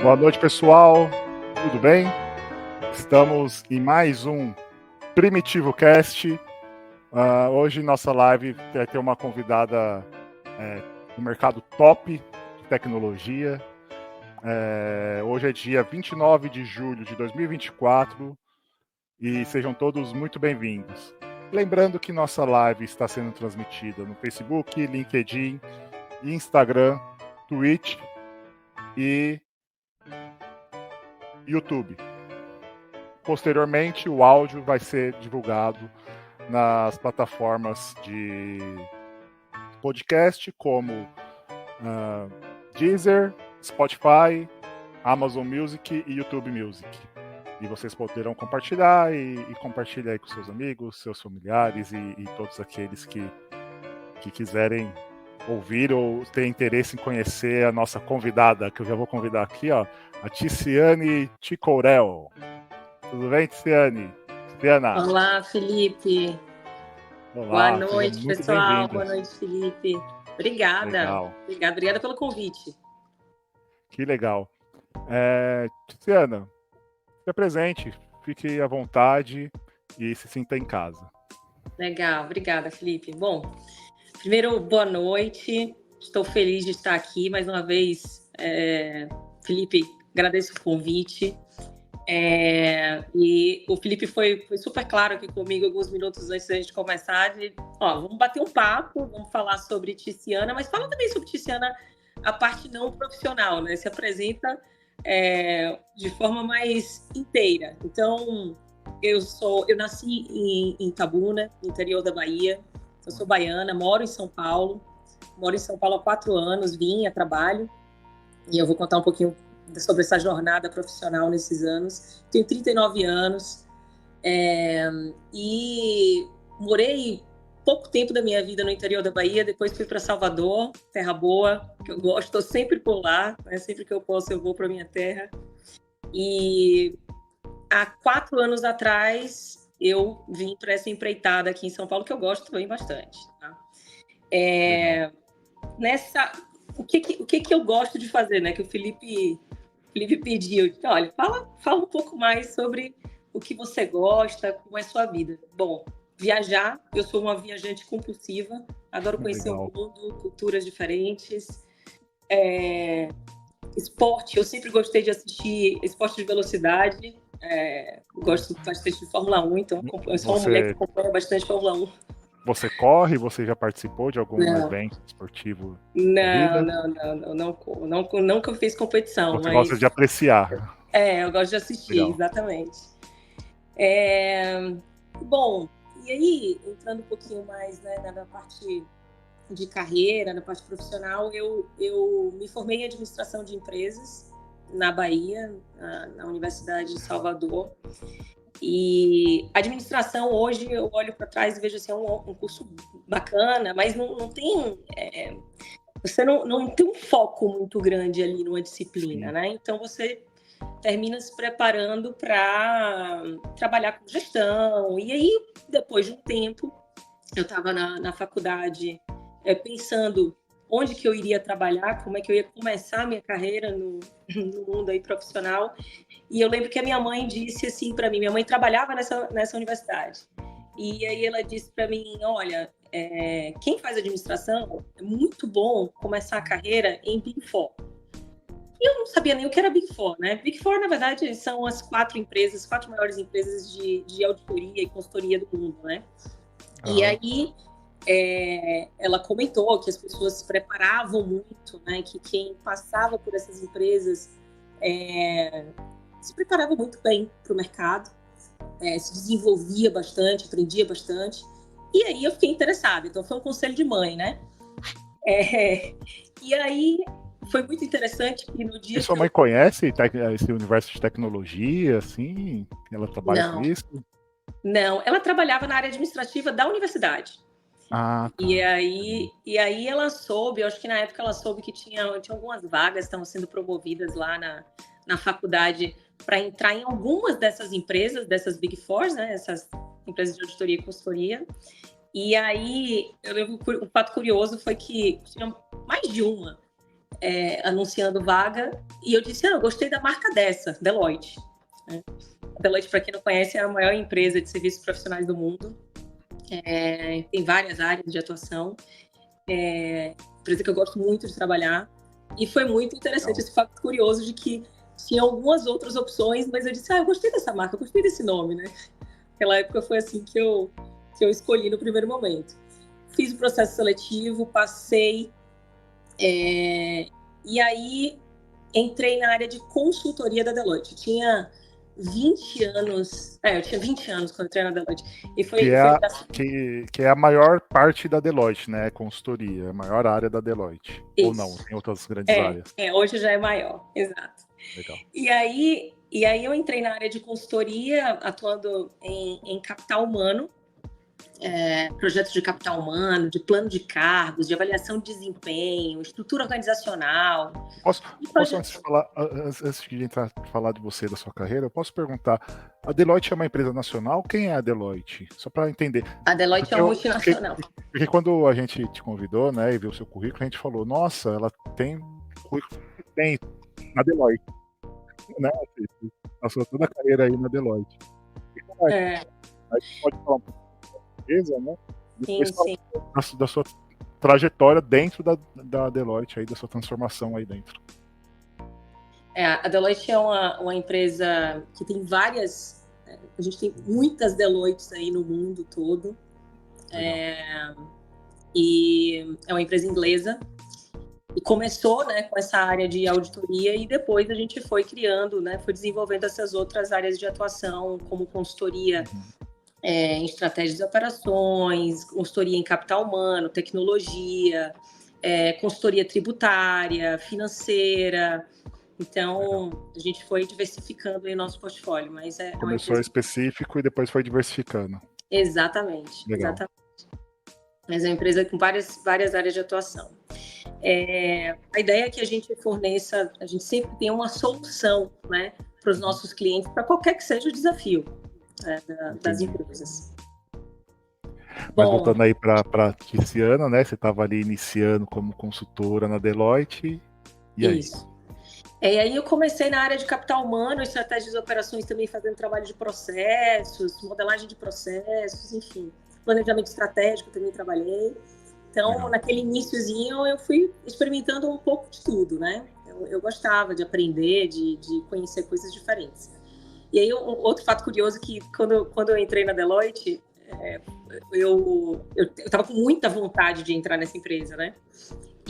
Boa noite, pessoal. Tudo bem? Estamos em mais um Primitivo Cast. Hoje nossa live vai ter uma convidada do mercado top de tecnologia. Hoje é dia 29 de julho de 2024 e sejam todos muito bem-vindos. Lembrando que nossa live está sendo transmitida no Facebook, LinkedIn, Instagram, Twitch e YouTube. Posteriormente, o áudio vai ser divulgado nas plataformas de podcast como Deezer, Spotify, Amazon Music e YouTube Music. E vocês poderão compartilhar e compartilhar aí com seus amigos, seus familiares e todos aqueles que quiserem ouvir ou ter interesse em conhecer a nossa convidada, que eu já vou convidar aqui, ó, a Ticiane Ticourel. Tudo bem, Ticiane? Tiana. Olá, Felipe. Olá, boa noite, pessoal. Boa noite, Felipe. Obrigada. Obrigada pelo convite. Que legal. Ticiana, se apresente, fique à vontade e se sinta em casa. Legal, obrigada, Felipe. Bom, primeiro, boa noite. Estou feliz de estar aqui mais uma vez. Felipe, agradeço o convite. E o Felipe foi super claro aqui comigo alguns minutos antes da gente começar. Vamos bater um papo, vamos falar sobre Ticiana, mas fala também sobre Ticiana, a parte não profissional, né? Se apresenta de forma mais inteira. Então, eu nasci em Itabuna, no interior da Bahia. Eu sou baiana, moro em São Paulo. Moro em São Paulo há 4 anos, vim a trabalho. E eu vou contar um pouquinho sobre essa jornada profissional nesses anos. Tenho 39 anos e morei pouco tempo da minha vida no interior da Bahia, depois fui para Salvador, terra boa, que eu gosto, estou sempre por lá, né? Sempre que eu posso eu vou para minha terra. E há 4 anos atrás eu vim para essa empreitada aqui em São Paulo, que eu gosto também bastante. Tá? O que eu gosto de fazer, né? Que o Felipe pediu. Olha, fala um pouco mais sobre o que você gosta, como é a sua vida. Bom, viajar, eu sou uma viajante compulsiva, adoro conhecer o mundo, culturas diferentes. Esporte, eu sempre gostei de assistir esporte de velocidade. Gosto bastante de Fórmula 1, então eu sou uma mulher que acompanha bastante Fórmula 1. Você corre? Você já participou de algum evento esportivo? Nunca fiz competição. Você gosta de apreciar. Eu gosto de assistir, legal. Exatamente. Bom, e aí, entrando um pouquinho mais, né, na parte de carreira, na parte profissional, eu me formei em administração de empresas na Bahia, na Universidade de Salvador. E administração, hoje, eu olho para trás e vejo assim, um curso bacana, mas não tem... você não tem um foco muito grande ali numa disciplina, né? Então, você termina se preparando para trabalhar com gestão. E aí, depois de um tempo, eu estava na faculdade pensando onde que eu iria trabalhar, como é que eu ia começar a minha carreira no mundo aí profissional. E eu lembro que a minha mãe disse assim para mim, minha mãe trabalhava nessa universidade. E aí ela disse para mim, olha, quem faz administração é muito bom começar a carreira em Big Four. E eu não sabia nem o que era Big Four, né? Big Four, na verdade, são as 4 maiores empresas de auditoria e consultoria do mundo, né? E aí ela comentou que as pessoas se preparavam muito, né? Que quem passava por essas empresas se preparava muito bem para o mercado, se desenvolvia bastante, aprendia bastante. E aí eu fiquei interessada. Então, foi um conselho de mãe, né? E aí foi muito interessante que no dia... E sua mãe conhece esse universo de tecnologia, assim? Ela trabalha com isso? Não, ela trabalhava na área administrativa da universidade. Ah, tá. E aí ela soube, eu acho que na época ela soube que tinha algumas vagas que estavam sendo promovidas lá na faculdade para entrar em algumas dessas empresas, dessas Big Four, né? Essas empresas de auditoria e consultoria. E aí, eu lembro, um fato curioso foi que tinha mais de uma anunciando vaga, e eu disse, eu gostei da marca dessa, Deloitte. A Deloitte, para quem não conhece, é a maior empresa de serviços profissionais do mundo. Tem várias áreas de atuação. Empresa que eu gosto muito de trabalhar. E foi muito interessante esse fato curioso de que tinha algumas outras opções, mas eu disse, eu gostei dessa marca, eu gostei desse nome, né? Naquela época foi assim que eu escolhi no primeiro momento. Fiz o processo seletivo, passei, e aí entrei na área de consultoria da Deloitte. Eu tinha 20 anos, eu tinha 20 anos quando entrei na Deloitte. E que é a maior parte da Deloitte, né? Consultoria, a maior área da Deloitte. Isso. Ou não, tem outras grandes áreas. Hoje já é maior, exato. Legal. E aí eu entrei na área de consultoria, atuando em capital humano, projetos de capital humano, de plano de cargos, de avaliação de desempenho, estrutura organizacional. Posso antes de entrar falar de você, da sua carreira, eu posso perguntar, a Deloitte é uma empresa nacional? Quem é a Deloitte? Só para entender. A Deloitte é uma multinacional. Porque quando a gente te convidou, né, e viu o seu currículo, a gente falou, nossa, ela tem currículo que tem na Deloitte. Né? Passou toda a carreira aí na Deloitte. Aí você pode falar um pouco da empresa, né? Sim. Da sua trajetória dentro da Deloitte, aí, da sua transformação aí dentro. A Deloitte é uma empresa que tem várias... A gente tem muitas Deloittes aí no mundo todo. E é uma empresa inglesa. E começou, né, com essa área de auditoria e depois a gente foi criando, né, foi desenvolvendo essas outras áreas de atuação, como consultoria em estratégias de operações, consultoria em capital humano, tecnologia, consultoria tributária, financeira. Então, a gente foi diversificando aí o nosso portfólio. Mas começou específico e depois foi diversificando. Exatamente. Legal. Exatamente. Mas é uma empresa com várias áreas de atuação. A ideia é que a gente forneça, a gente sempre tem uma solução, né, para os nossos clientes, para qualquer que seja o desafio das empresas. Mas voltando aí para Tiziana, né, você estava ali iniciando como consultora na Deloitte, e aí? Isso. E aí eu comecei na área de capital humano, estratégias de operações também, fazendo trabalho de processos, modelagem de processos, enfim. Planejamento estratégico também trabalhei. Então, naquele iniciozinho, eu fui experimentando um pouco de tudo, né? Eu gostava de aprender, de conhecer coisas diferentes. E aí, outro fato curioso que quando eu entrei na Deloitte, eu estava com muita vontade de entrar nessa empresa, né?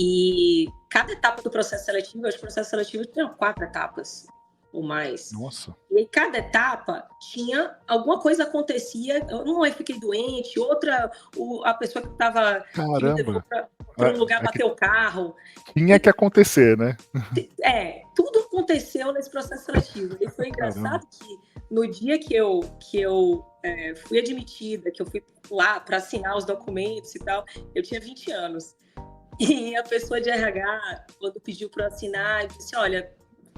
E cada etapa do processo seletivo, acho que o processo seletivo tinha 4 etapas ou mais. Nossa. E aí, cada etapa tinha alguma coisa acontecia, eu fiquei doente, outra, a pessoa que estava para um lugar bateu o carro. Tinha que acontecer, né? Tudo aconteceu nesse processo seletivo. E foi engraçado que no dia que eu fui admitida, que eu fui lá para assinar os documentos e tal, eu tinha 20 anos. E a pessoa de RH, quando pediu para assinar, disse, olha,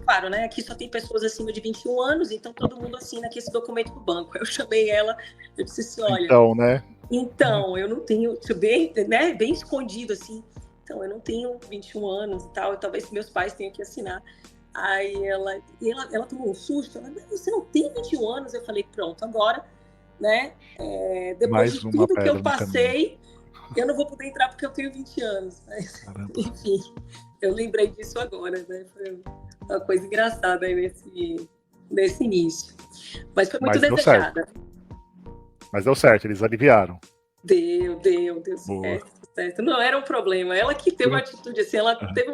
claro, né, aqui só tem pessoas acima de 21 anos, então todo mundo assina aqui esse documento do banco. Eu chamei ela, eu disse assim, olha... Então, eu não tenho... Bem escondido, assim. Então, eu não tenho 21 anos e tal, talvez meus pais tenham que assinar. Aí ela tomou um susto, ela, você não tem 21 anos? Eu falei, pronto, agora, né, depois de tudo que eu passei... Eu não vou poder entrar porque eu tenho 20 anos. Mas, enfim, eu lembrei disso agora, né? Foi uma coisa engraçada aí nesse início. Mas foi muito desejada. Mas deu certo, eles aliviaram. Deu certo. Não era um problema. Ela que teve uma atitude assim, ela teve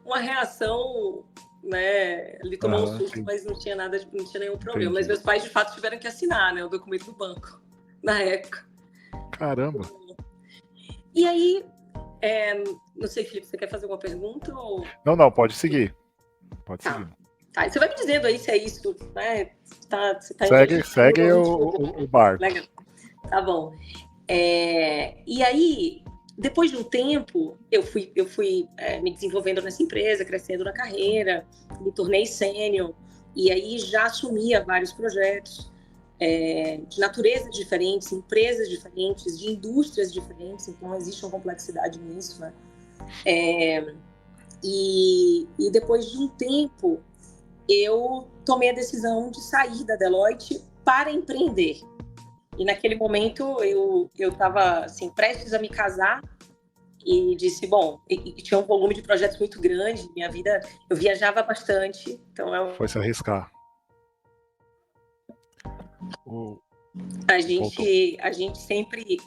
uma reação, né? Ele tomou um susto, mas não tinha nenhum problema. Mas meus pais, de fato, tiveram que assinar, né, o documento do banco, na época. Caramba! E aí, não sei, Felipe, você quer fazer alguma pergunta? Ou... Não, pode seguir. Pode seguir. Tá, você vai me dizendo aí se é isso, né? Segue o barco. Legal. Tá bom. E aí, depois de um tempo, eu fui me desenvolvendo nessa empresa, crescendo na carreira, me tornei sênior, e aí já assumia vários projetos. De naturezas diferentes, empresas diferentes, de indústrias diferentes, então existe uma complexidade nisso, né? E depois de um tempo, eu tomei a decisão de sair da Deloitte para empreender. E naquele momento eu estava assim, prestes a me casar e disse, bom, e tinha um volume de projetos muito grande, minha vida, eu viajava bastante, então Foi se arriscar. A gente sempre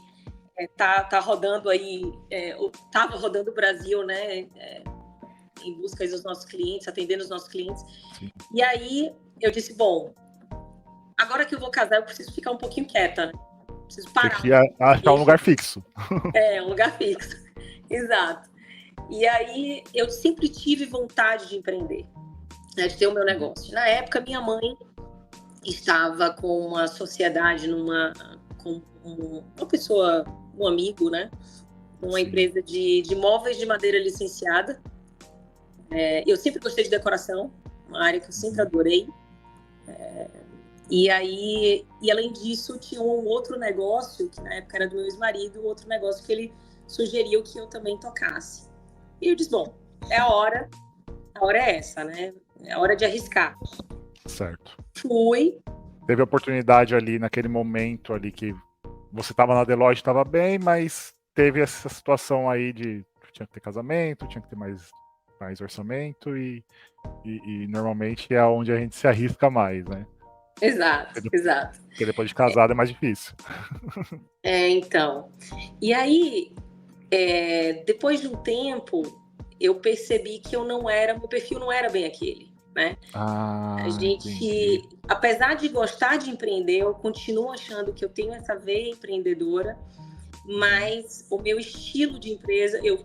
tá rodando aí, estava rodando o Brasil, né, em busca dos nossos clientes, atendendo os nossos clientes. Sim. E aí eu disse, bom, agora que eu vou casar, eu preciso ficar um pouquinho quieta, né? Preciso parar. Tem que achar um lugar fixo. Um lugar fixo. Exato. E aí eu sempre tive vontade de empreender, né, de ter o meu negócio. Na época, minha mãe estava com uma sociedade com uma pessoa, um amigo, né? Uma Sim. empresa de móveis de madeira licenciada. Eu sempre gostei de decoração, uma área que eu sempre adorei. E além disso, tinha um outro negócio, que na época era do meu ex-marido, outro negócio que ele sugeriu que eu também tocasse. E eu disse, bom, a hora é essa, né? É a hora de arriscar. Certo. Fui. Teve a oportunidade ali, naquele momento ali que você estava na Deloitte, estava bem, mas teve essa situação aí de tinha que ter casamento, tinha que ter mais orçamento e normalmente é onde a gente se arrisca mais, né? Exato. Porque depois de casado é mais difícil. Então. E aí, depois de um tempo, eu percebi que meu perfil não era bem aquele, né? A gente, entendi. Apesar de gostar de empreender, eu continuo achando que eu tenho essa veia empreendedora, mas o meu estilo de empresa, eu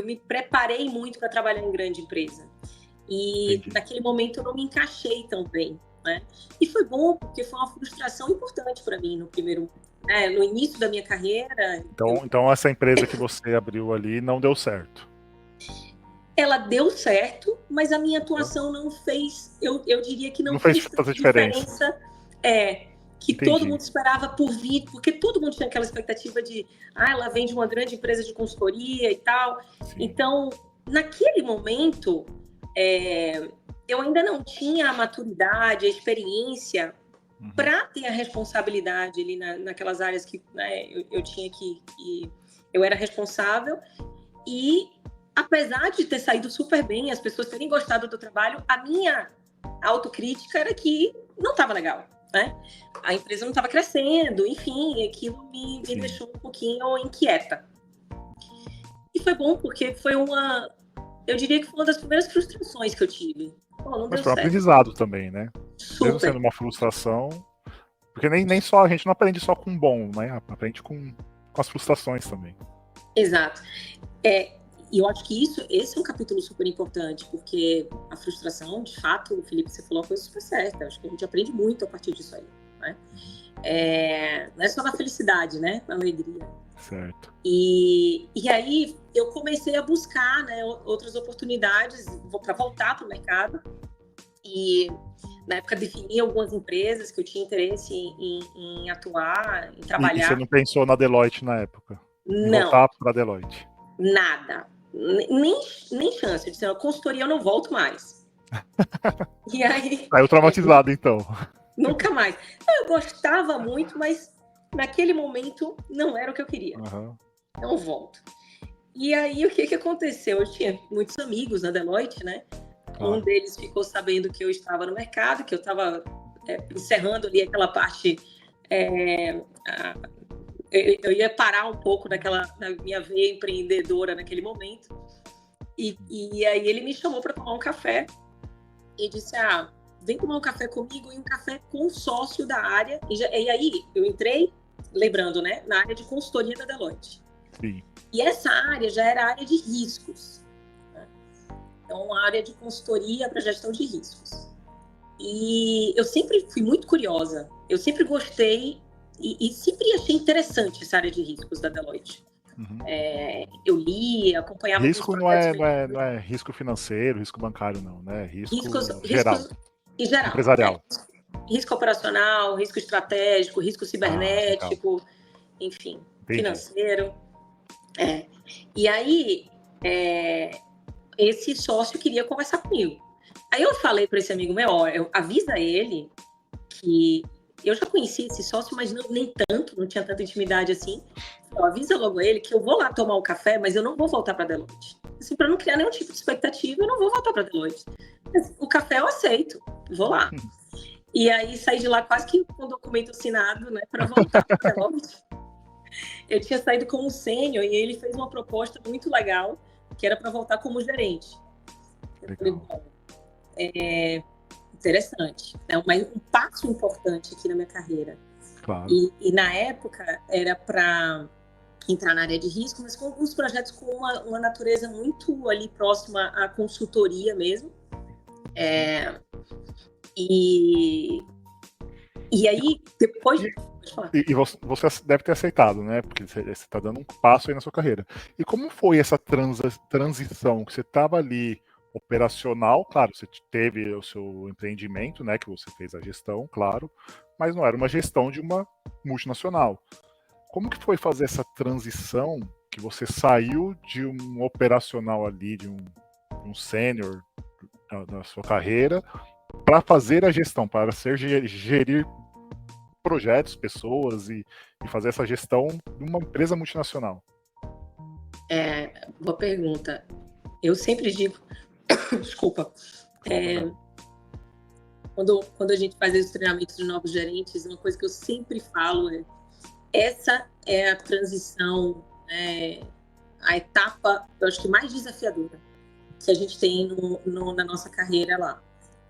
me preparei muito para trabalhar em grande empresa. E entendi. Naquele momento eu não me encaixei tão bem, né? E foi bom, porque foi uma frustração importante para mim no início da minha carreira. Então essa empresa que você abriu ali não deu certo. Ela deu certo, mas a minha atuação não fez, eu diria que não fez tanta diferença. Que entendi. Todo mundo esperava por vir, porque todo mundo tinha aquela expectativa de, ela vem de uma grande empresa de consultoria e tal. Sim. Então, naquele momento, eu ainda não tinha a maturidade, a experiência para ter a responsabilidade ali naquelas áreas que, né, eu tinha que eu era responsável. E apesar de ter saído super bem, as pessoas terem gostado do trabalho, a minha autocrítica era que não estava legal, né? A empresa não estava crescendo, enfim, aquilo me deixou um pouquinho inquieta. E foi bom, porque eu diria que foi uma das primeiras frustrações que eu tive. Mas foi um aprendizado também, né? Super. Mesmo sendo uma frustração, porque nem só, a gente não aprende só com o bom, né? Aprende com as frustrações também. Exato. E eu acho que esse é um capítulo super importante, porque a frustração, de fato, Felipe, você falou uma coisa super certa. Acho que a gente aprende muito a partir disso aí, né? Não é só na felicidade, né? Na alegria. Certo. E aí eu comecei a buscar, né, outras oportunidades para voltar para o mercado. E na época defini algumas empresas que eu tinha interesse em atuar, em trabalhar. E você não pensou na Deloitte na época? Não. Voltar para a Deloitte? Nada. Nem chance. Eu disse, a consultoria eu não volto mais. E aí... Saiu traumatizado, então. Nunca mais. Eu gostava muito, mas naquele momento não era o que eu queria. Não volto. E aí, o que aconteceu? Eu tinha muitos amigos na Deloitte, né? Um deles ficou sabendo que eu estava no mercado, que eu estava encerrando ali aquela parte... Eu ia parar um pouco na minha veia empreendedora naquele momento. E aí ele me chamou para tomar um café e disse, vem tomar um café comigo e um café com um sócio da área. E aí eu entrei, lembrando, né, na área de consultoria da Deloitte. Sim. E essa área já era a área de riscos. Né? Então, uma área de consultoria para gestão de riscos. E eu sempre fui muito curiosa. Eu sempre gostei e sempre achei interessante essa área de riscos da Deloitte. Eu li, acompanhava... Risco não é risco financeiro, risco bancário, não, né? Riscos geral. Em geral. Empresarial. Risco operacional, risco estratégico, risco cibernético, enfim, entendi. Financeiro. E aí, esse sócio queria conversar comigo. Aí eu falei para esse amigo meu, avisa ele que eu já conhecia esse sócio, mas nem tanto, não tinha tanta intimidade assim. Avisa logo ele que eu vou lá tomar um café, mas eu não vou voltar para Deloitte. Assim, para não criar nenhum tipo de expectativa, eu não vou voltar para Deloitte. Mas o café eu aceito, vou lá. E aí saí de lá quase que com o documento assinado, né, para voltar para Deloitte. Eu tinha saído como sênior e ele fez uma proposta muito legal, que era para voltar como gerente. Eu falei, bom, interessante. É um passo importante aqui na minha carreira. Claro. E na época era para entrar na área de risco, mas com alguns projetos com uma natureza muito ali próxima à consultoria mesmo. E aí, depois... E você deve ter aceitado, né? Porque você está dando um passo aí na sua carreira. E como foi essa transição? Que você estava ali operacional, claro, você teve o seu empreendimento, né? Que você fez a gestão, claro, mas não era uma gestão de uma multinacional. Como que foi fazer essa transição que você saiu de um operacional ali, de um sênior da sua carreira, para fazer a gestão, para gerir projetos, pessoas e fazer essa gestão de uma empresa multinacional? Boa pergunta. Eu sempre digo, desculpa, quando a gente faz os treinamentos de novos gerentes, uma coisa que eu sempre falo essa é a transição, a etapa, eu acho que mais desafiadora que a gente tem na nossa carreira lá.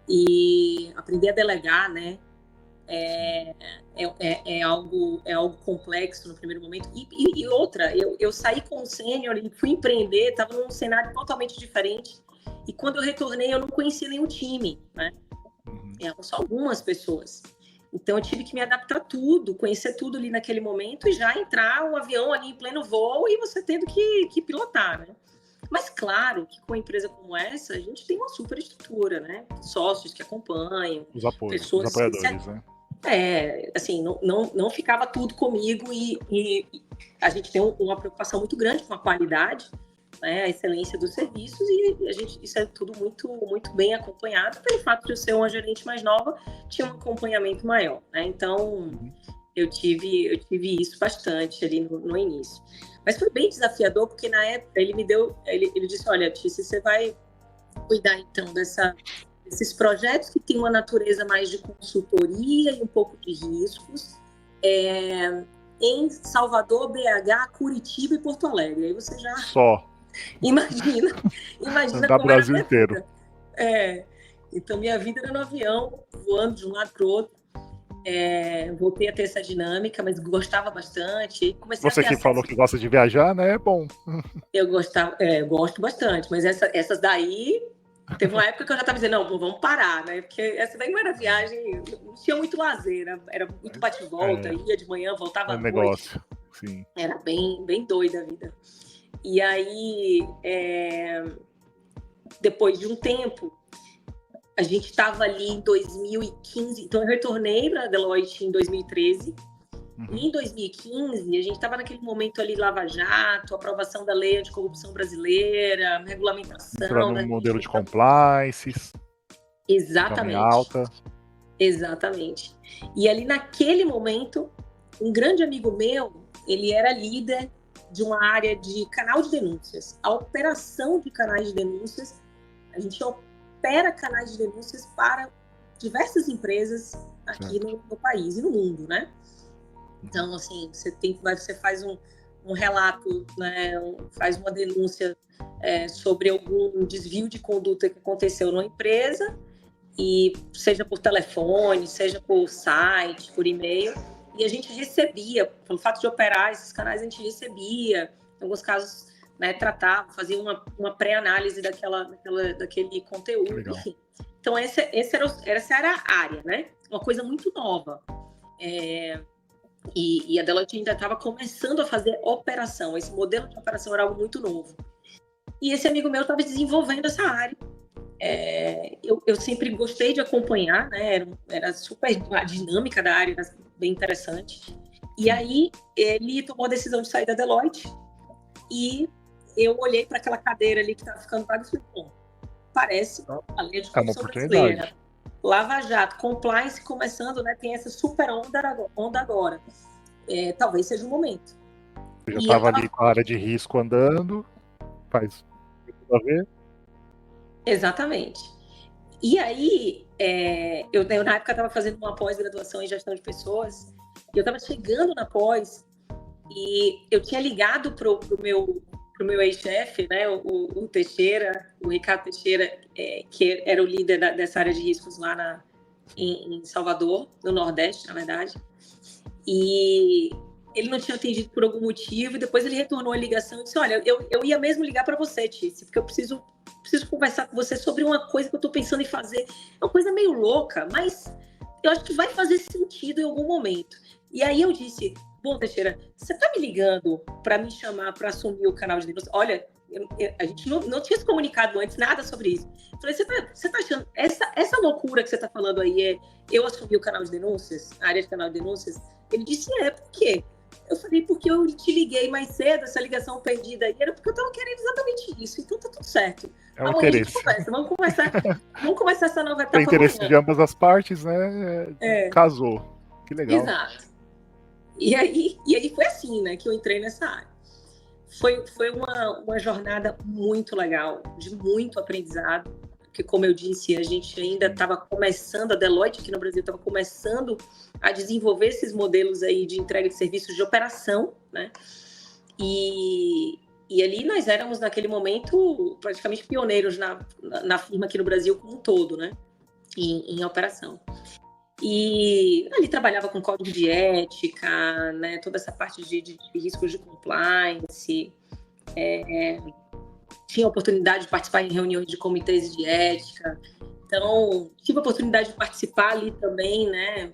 E aprender a delegar, né, é algo complexo no primeiro momento. E outra, eu saí como sênior e fui empreender, estava num cenário totalmente diferente. E quando eu retornei, eu não conhecia nenhum time, né? Eram só algumas pessoas. Então eu tive que me adaptar a tudo, conhecer tudo ali naquele momento e já entrar um avião ali em pleno voo e você tendo que pilotar, né? Mas claro que com uma empresa como essa, a gente tem uma super estrutura, né? Sócios que acompanham, Os apoios, pessoas os apoiadores, né? Assim, não ficava tudo comigo e a gente tem uma preocupação muito grande com a qualidade, né, a excelência dos serviços e isso é tudo muito, muito bem acompanhado pelo fato de eu ser uma gerente mais nova, tinha um acompanhamento maior, né? Então eu tive isso bastante ali no início. Mas foi bem desafiador porque na época ele disse, olha, Tícia, você vai cuidar então desses projetos que têm uma natureza mais de consultoria e um pouco de riscos, em Salvador, BH, Curitiba e Porto Alegre. Aí você já imagina da como Brasil era a inteiro. vida. Então minha vida era no avião, voando de um lado para o outro. Voltei a ter essa dinâmica, mas gostava bastante. Você que falou que gosta de viajar, né? É bom. Eu gosto bastante, mas essas daí... Teve uma época que eu já estava dizendo, não, vamos parar, né? Porque essa daí não era viagem, não tinha muito lazer, era muito bate-volta, ia de manhã, voltava à noite. Negócio, sim. Era bem, bem doida a vida. E aí, depois de um tempo, a gente estava ali em 2015, então eu retornei para a Deloitte em 2013, e em 2015 a gente estava naquele momento ali, Lava Jato, aprovação da lei anticorrupção brasileira, regulamentação... Entrando no modelo de compliance. Exatamente. Alta. Exatamente. E ali naquele momento, um grande amigo meu, ele era líder de uma área de canal de denúncias. A operação de canais de denúncias, a gente opera canais de denúncias para diversas empresas aqui no país e no mundo, né? Então, assim, você faz um relato, né, faz uma denúncia sobre algum desvio de conduta que aconteceu numa empresa, e seja por telefone, seja por site, por e-mail, e a gente recebia, pelo fato de operar esses canais, a gente recebia, em alguns casos, né, tratava, fazia uma pré-análise daquele conteúdo, enfim. Então, essa era a área, né? Uma coisa muito nova. E a Deloitte ainda estava começando a fazer operação. Esse modelo de operação era algo muito novo. E esse amigo meu estava desenvolvendo essa área. Eu sempre gostei de acompanhar, né? Era super a dinâmica da área, era bem interessante. E aí ele tomou a decisão de sair da Deloitte e eu olhei para aquela cadeira ali que estava ficando vaga e falei, bom, parece a lei de É uma corrupção oportunidade. brasileira. Lava Jato, compliance começando, né? Tem essa super onda agora. Talvez seja o momento. Eu já E eu estava tava... ali com a área de risco andando, faz tudo a ver. Exatamente. E aí, eu na época estava fazendo uma pós-graduação em gestão de pessoas, e eu estava chegando na pós, e eu tinha ligado pro meu ex-chefe, né, o Teixeira, o Ricardo Teixeira, que era o líder dessa área de riscos lá em Salvador, no Nordeste, na verdade. E ele não tinha atendido por algum motivo, e depois ele retornou a ligação e disse, olha, eu ia mesmo ligar para você, Tícia, porque eu preciso conversar com você sobre uma coisa que eu estou pensando em fazer. É uma coisa meio louca, mas eu acho que vai fazer sentido em algum momento. E aí eu disse, bom, Teixeira, você está me ligando para me chamar para assumir o canal de denúncia? Olha, a gente não tinha se comunicado antes nada sobre isso. Eu falei, você tá achando, essa loucura que você está falando aí eu assumir o canal de denúncias, a área de canal de denúncias? Ele disse, por quê? Eu falei, porque eu te liguei mais cedo, essa ligação perdida aí, era porque eu estava querendo exatamente isso, então tá tudo certo. É um Amanhã interesse. a gente conversa, vamos começar essa nova etapa Tem interesse amanhã. de ambas as partes, né? Casou. Que legal. Exato. E aí foi assim, né, que eu entrei nessa área. Foi uma jornada muito legal, de muito aprendizado, porque, como eu disse, a gente ainda estava começando, a Deloitte aqui no Brasil estava começando a desenvolver esses modelos aí de entrega de serviços de operação, né? E ali nós éramos, naquele momento, praticamente pioneiros na firma aqui no Brasil como um todo, né? Em operação. E ali trabalhava com código de ética, né? Toda essa parte de riscos de compliance, tinha a oportunidade de participar em reuniões de comitês de ética, então tive a oportunidade de participar ali também, né,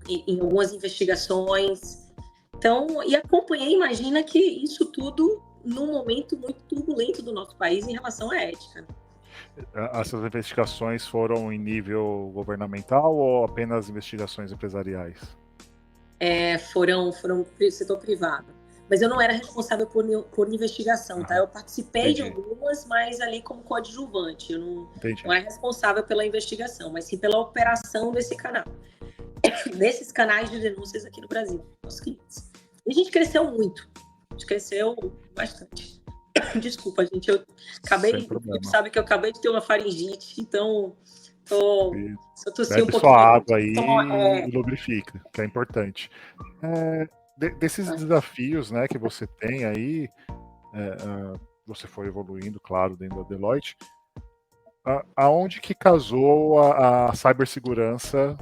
em algumas investigações, então, e acompanhei, imagina que isso tudo num momento muito turbulento do nosso país em relação à ética. Essas investigações foram em nível governamental ou apenas investigações empresariais? Foram setor privado. Mas eu não era responsável por investigação, tá? Eu participei de algumas, mas ali como coadjuvante. Eu não era responsável pela investigação, mas sim pela operação desse canal. Desses canais de denúncias aqui no Brasil, nossos clientes. E a gente cresceu muito. A gente cresceu bastante. Desculpa, gente. Eu acabei... Sabe que eu acabei de ter uma faringite, então... Se eu tossir um pouquinho... sua água aí e lubrifica, que é importante. Desses desafios, né, que você tem aí, você foi evoluindo, claro, dentro da Deloitte, aonde que casou a cibersegurança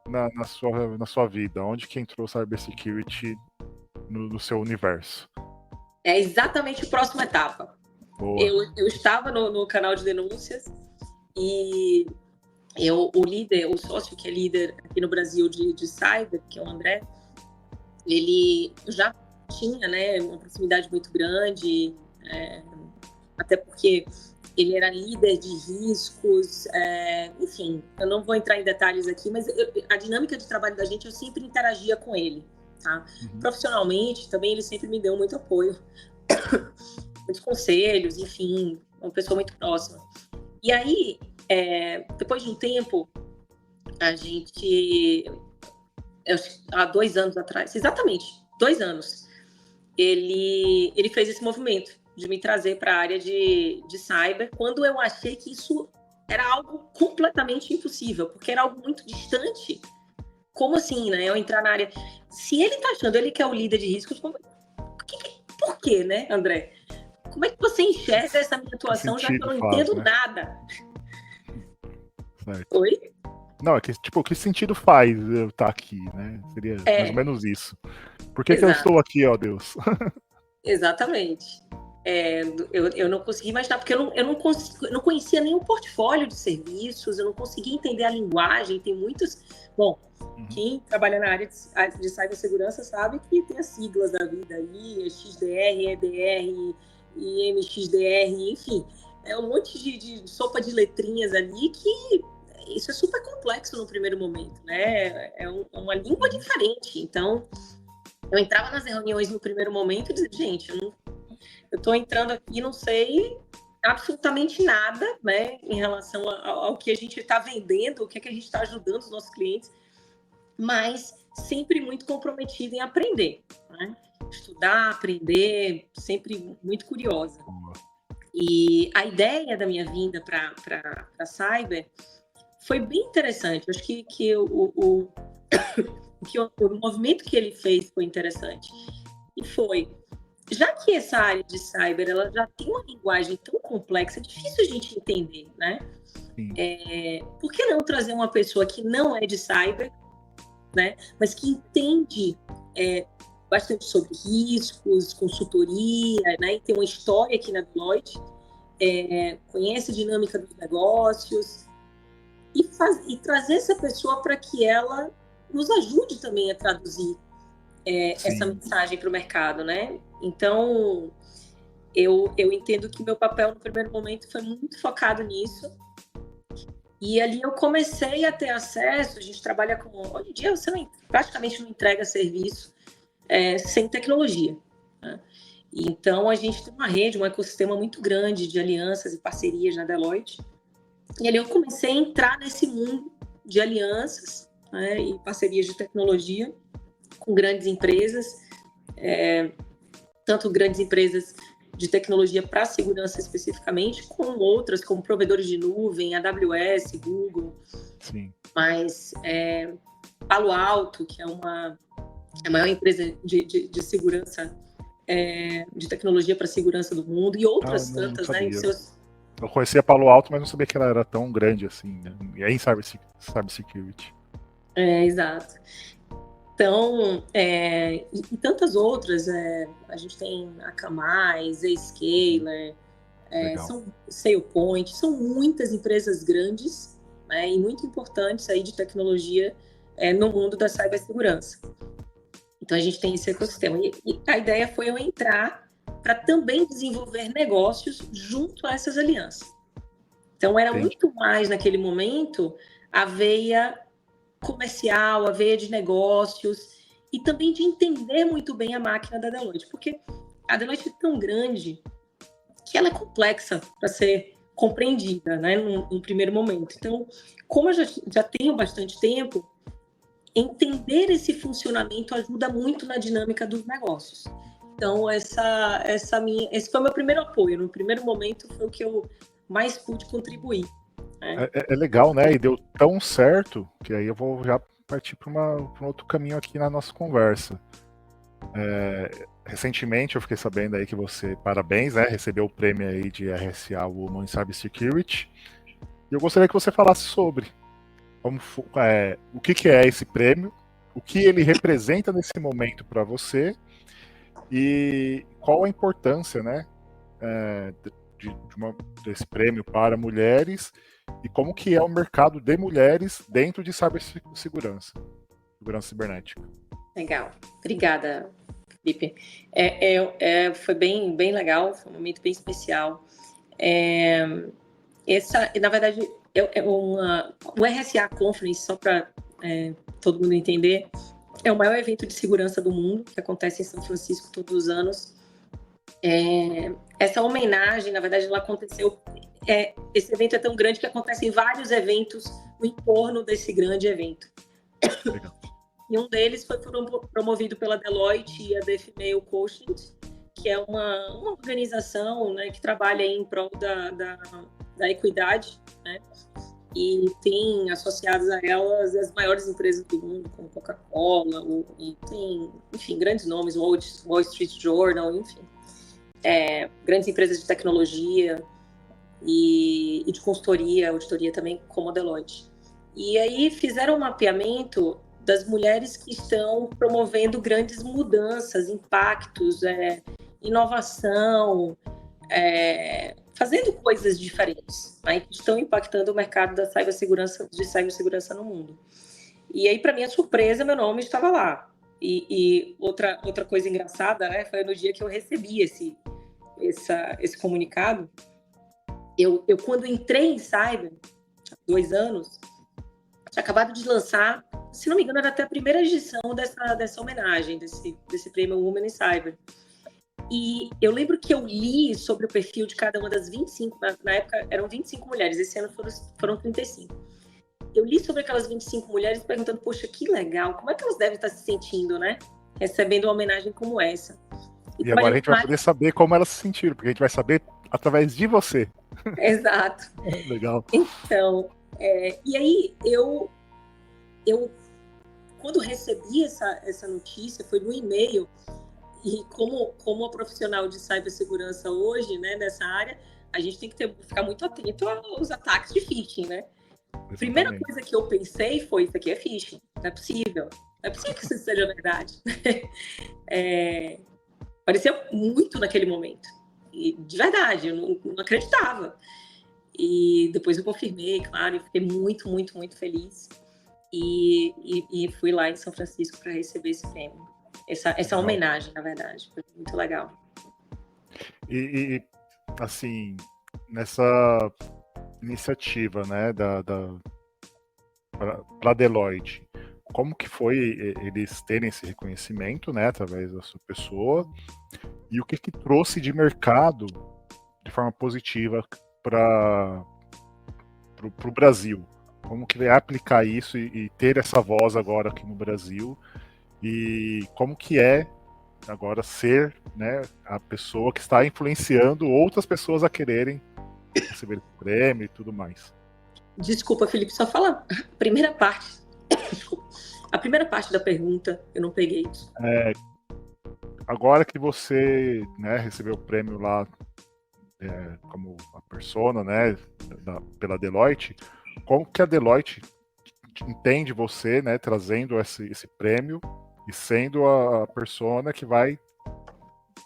na sua vida? Onde que entrou cybersecurity no seu universo? É exatamente a próxima etapa. Eu estava no canal de denúncias e o sócio que é líder aqui no Brasil de cyber, que é o André, ele já tinha, né, uma proximidade muito grande, até porque ele era líder de riscos, enfim, eu não vou entrar em detalhes aqui, mas a dinâmica de trabalho da gente, eu sempre interagia com ele, tá? Profissionalmente, também ele sempre me deu muito apoio, muitos conselhos, enfim, uma pessoa muito próxima. E aí, depois de um tempo, a gente... há 2 anos atrás, exatamente, 2 anos, ele fez esse movimento de me trazer para a área de cyber, quando eu achei que isso era algo completamente impossível, porque era algo muito distante. Como assim, né? Eu entrar na área... Se ele tá achando, ele que é o líder de riscos, por quê, né, André? Como é que você enxerga essa minha atuação, já que eu não entendo nada? Certo. Oi? Não, é que, tipo, que sentido faz eu estar aqui, né? Seria mais ou menos isso. Por que eu estou aqui, ó Deus? Exatamente. Eu não consegui imaginar, porque eu não conhecia nem o portfólio de serviços, eu não conseguia entender a linguagem, tem muitos... Bom, quem trabalha na área de cibersegurança sabe que tem as siglas da vida aí, XDR, EDR, IMXDR, enfim, é um monte de sopa de letrinhas ali que isso é super complexo no primeiro momento, né? É uma língua diferente, então eu entrava nas reuniões no primeiro momento e dizia, gente, eu estou entrando aqui e não sei absolutamente nada, né, em relação ao que a gente está vendendo, o que é que a gente está ajudando os nossos clientes, mas sempre muito comprometido em aprender, né? Estudar, aprender, sempre muito curiosa. E a ideia da minha vinda para a Cyber foi bem interessante. Eu acho que o movimento que ele fez foi interessante. E foi, já que essa área de cyber ela já tem uma linguagem tão complexa, é difícil a gente entender, né? Por que não trazer uma pessoa que não é de cyber, né, mas que entende bastante sobre riscos, consultoria, né, e tem uma história aqui na Deloitte, conhece a dinâmica dos negócios, e trazer essa pessoa para que ela nos ajude também a traduzir essa mensagem para o mercado, né? Então, eu entendo que meu papel no primeiro momento foi muito focado nisso. E ali eu comecei a ter acesso, a gente trabalha com... Hoje em dia você praticamente não entrega serviço sem tecnologia, né? Então, a gente tem uma rede, um ecossistema muito grande de alianças e parcerias na Deloitte. E ali eu comecei a entrar nesse mundo de alianças, né, e parcerias de tecnologia com grandes empresas, tanto grandes empresas de tecnologia para segurança especificamente, com outras como provedores de nuvem, AWS, Google. Sim. Mas Palo Alto, que é a maior empresa de segurança, de tecnologia para segurança do mundo, e outras tantas, né? Eu conhecia Palo Alto, mas não sabia que ela era tão grande assim, né? E aí em cybersecurity. Exato. Então, e tantas outras, a gente tem a Akamai, Zscaler, SailPoint, são muitas empresas grandes, né, e muito importantes aí de tecnologia no mundo da cibersegurança. Então, a gente tem esse ecossistema. E a ideia foi eu entrar para também desenvolver negócios junto a essas alianças. Então, era muito mais, naquele momento, a veia comercial, a veia de negócios e também de entender muito bem a máquina da Deloitte, porque a Deloitte é tão grande que ela é complexa para ser compreendida, né, num primeiro momento. Então, como eu já tenho bastante tempo, entender esse funcionamento ajuda muito na dinâmica dos negócios. Então, esse foi o meu primeiro apoio. No primeiro momento, foi o que eu mais pude contribuir. É legal, né? E deu tão certo que aí eu vou já partir para um outro caminho aqui na nossa conversa. Recentemente eu fiquei sabendo aí que você, parabéns, né? Recebeu o prêmio aí de RSA Women in Cybersecurity. E eu gostaria que você falasse sobre o que é esse prêmio, o que ele representa nesse momento para você e qual a importância, né, desse prêmio para mulheres e como que é o mercado de mulheres dentro de cibersegurança, segurança cibernética. Legal, obrigada, Felipe. Foi bem legal, foi um momento bem especial. Na verdade, o RSA Conference, só para todo mundo entender, é o maior evento de segurança do mundo, que acontece em São Francisco todos os anos. Essa homenagem, na verdade, ela aconteceu... esse evento é tão grande que acontecem vários eventos no entorno desse grande evento. Legal. E um deles foi promovido pela Deloitte e a The Female Quotient, que é uma organização, né, que trabalha em prol da equidade, né, e tem associadas a elas as maiores empresas do mundo, como Coca-Cola, e tem, enfim, grandes nomes, Wall Street Journal, enfim, grandes empresas de tecnologia e de consultoria, auditoria também, como a Deloitte. E aí fizeram um mapeamento das mulheres que estão promovendo grandes mudanças, impactos, inovação, fazendo coisas diferentes, né, que estão impactando o mercado da cibersegurança no mundo. E aí, para minha surpresa, meu nome estava lá. E outra coisa engraçada, né, foi no dia que eu recebi esse comunicado. Eu quando entrei em cyber, há 2 anos, tinha acabado de lançar, se não me engano, era até a primeira edição dessa homenagem, desse prêmio Women in Cyber. E eu lembro que eu li sobre o perfil de cada uma das 25, na época eram 25 mulheres, esse ano foram 35. Eu li sobre aquelas 25 mulheres perguntando, poxa, que legal, como é que elas devem estar se sentindo, né? Recebendo uma homenagem como essa. E agora a gente vai poder saber como elas se sentiram, porque a gente vai saber através de você. Exato. Legal. Então, e aí eu quando recebi essa notícia, foi no e-mail, e como uma profissional de cibersegurança hoje, né, nessa área, a gente tem que ficar muito atento aos ataques de phishing, né? A primeira coisa que eu pensei foi, isso aqui é phishing, não é possível. Não é possível que isso seja verdade. Parecia muito naquele momento. E, de verdade, eu não acreditava. E depois eu confirmei, claro, e fiquei muito, muito, muito feliz. E fui lá em São Francisco para receber esse prêmio. Essa homenagem, na verdade. Foi muito legal. E assim, nessa iniciativa, né, para Deloitte, como que foi eles terem esse reconhecimento, né, através da sua pessoa, e o que trouxe de mercado de forma positiva para o Brasil? Como que vai aplicar isso e ter essa voz agora aqui no Brasil? E como que é agora ser, né, a pessoa que está influenciando outras pessoas a quererem receber o prêmio e tudo mais? Desculpa, Felipe, só fala a primeira parte. Desculpa. A primeira parte da pergunta, eu não peguei isso. Agora que você, né, recebeu o prêmio lá como a persona, né, pela Deloitte, como que a Deloitte entende você, né, trazendo esse prêmio e sendo a persona que vai,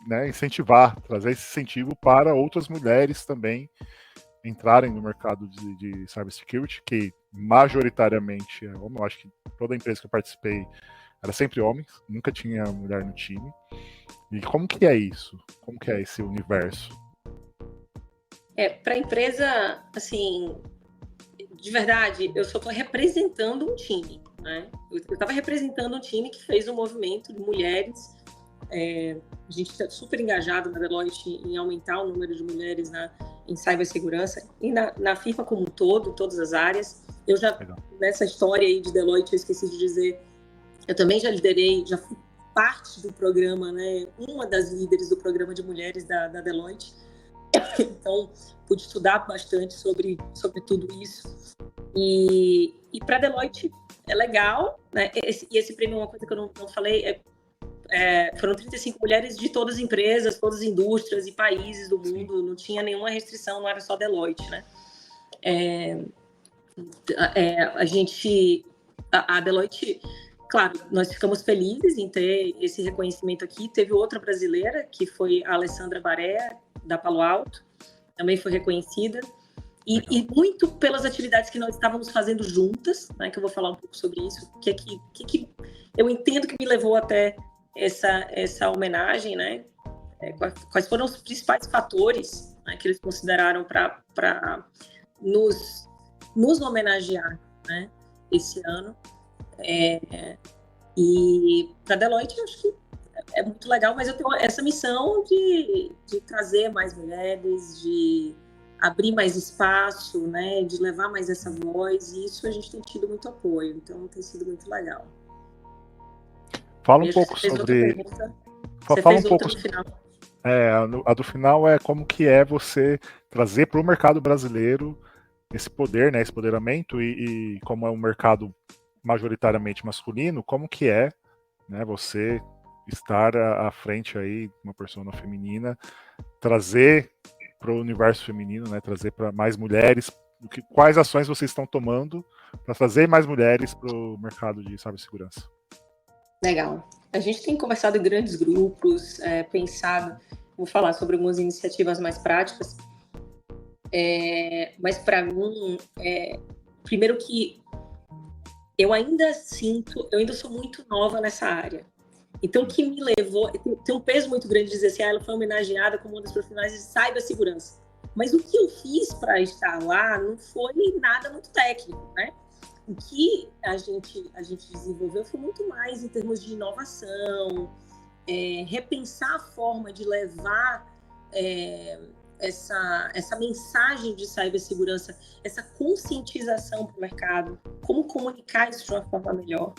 né, incentivar, trazer esse incentivo para outras mulheres também entrarem no mercado de cybersecurity, que majoritariamente é homem. Eu acho que toda empresa que eu participei era sempre homens, nunca tinha mulher no time. E como que é isso? Como que é esse universo? Para a empresa, assim, de verdade, eu só estou representando um time, né? Eu estava representando um time que fez um movimento de mulheres. A gente está super engajado na Deloitte em aumentar o número de mulheres em cibersegurança e na firma como um todo, em todas as áreas. Eu já, nessa história aí de Deloitte, eu esqueci de dizer, eu também já liderei, já fui parte do programa, né? Uma das líderes do programa de mulheres da Deloitte. Então, pude estudar bastante sobre tudo isso. E para a Deloitte é legal, né? Esse prêmio é uma coisa que eu não falei, foram 35 mulheres de todas as empresas, todas as indústrias e países do mundo, não tinha nenhuma restrição, não era só Deloitte, né? A Deloitte, claro, nós ficamos felizes em ter esse reconhecimento aqui. Teve outra brasileira, que foi a Alessandra Barea, da Palo Alto, também foi reconhecida. E muito pelas atividades que nós estávamos fazendo juntas, né, que eu vou falar um pouco sobre isso, que eu entendo que me levou até essa homenagem, né? Quais foram os principais fatores, né, que eles consideraram para nos homenagear, né, esse ano. E para a Deloitte, eu acho que é muito legal, mas eu tenho essa missão de trazer mais mulheres, de abrir mais espaço, né, de levar mais essa voz, e isso a gente tem tido muito apoio, então tem sido muito legal. Fala um pouco sobre... Fala um pouco no final. A do final é como que é você trazer para o mercado brasileiro esse poder, né, esse empoderamento, e como é um mercado majoritariamente masculino, como que é, né, você estar à frente aí de uma persona feminina, trazer para o universo feminino, né, trazer para mais mulheres, quais ações vocês estão tomando para trazer mais mulheres para o mercado de cibersegurança? Legal. A gente tem conversado em grandes grupos, pensado, vou falar sobre algumas iniciativas mais práticas, mas para mim, primeiro que eu ainda sou muito nova nessa área. Então, o que me levou... Tem um peso muito grande dizer assim, ela foi homenageada como uma das profissionais de cibersegurança. Mas o que eu fiz para estar lá não foi nada muito técnico, né? O que a gente desenvolveu foi muito mais em termos de inovação, repensar a forma de levar essa mensagem de cibersegurança, essa conscientização para o mercado, como comunicar isso de uma forma melhor.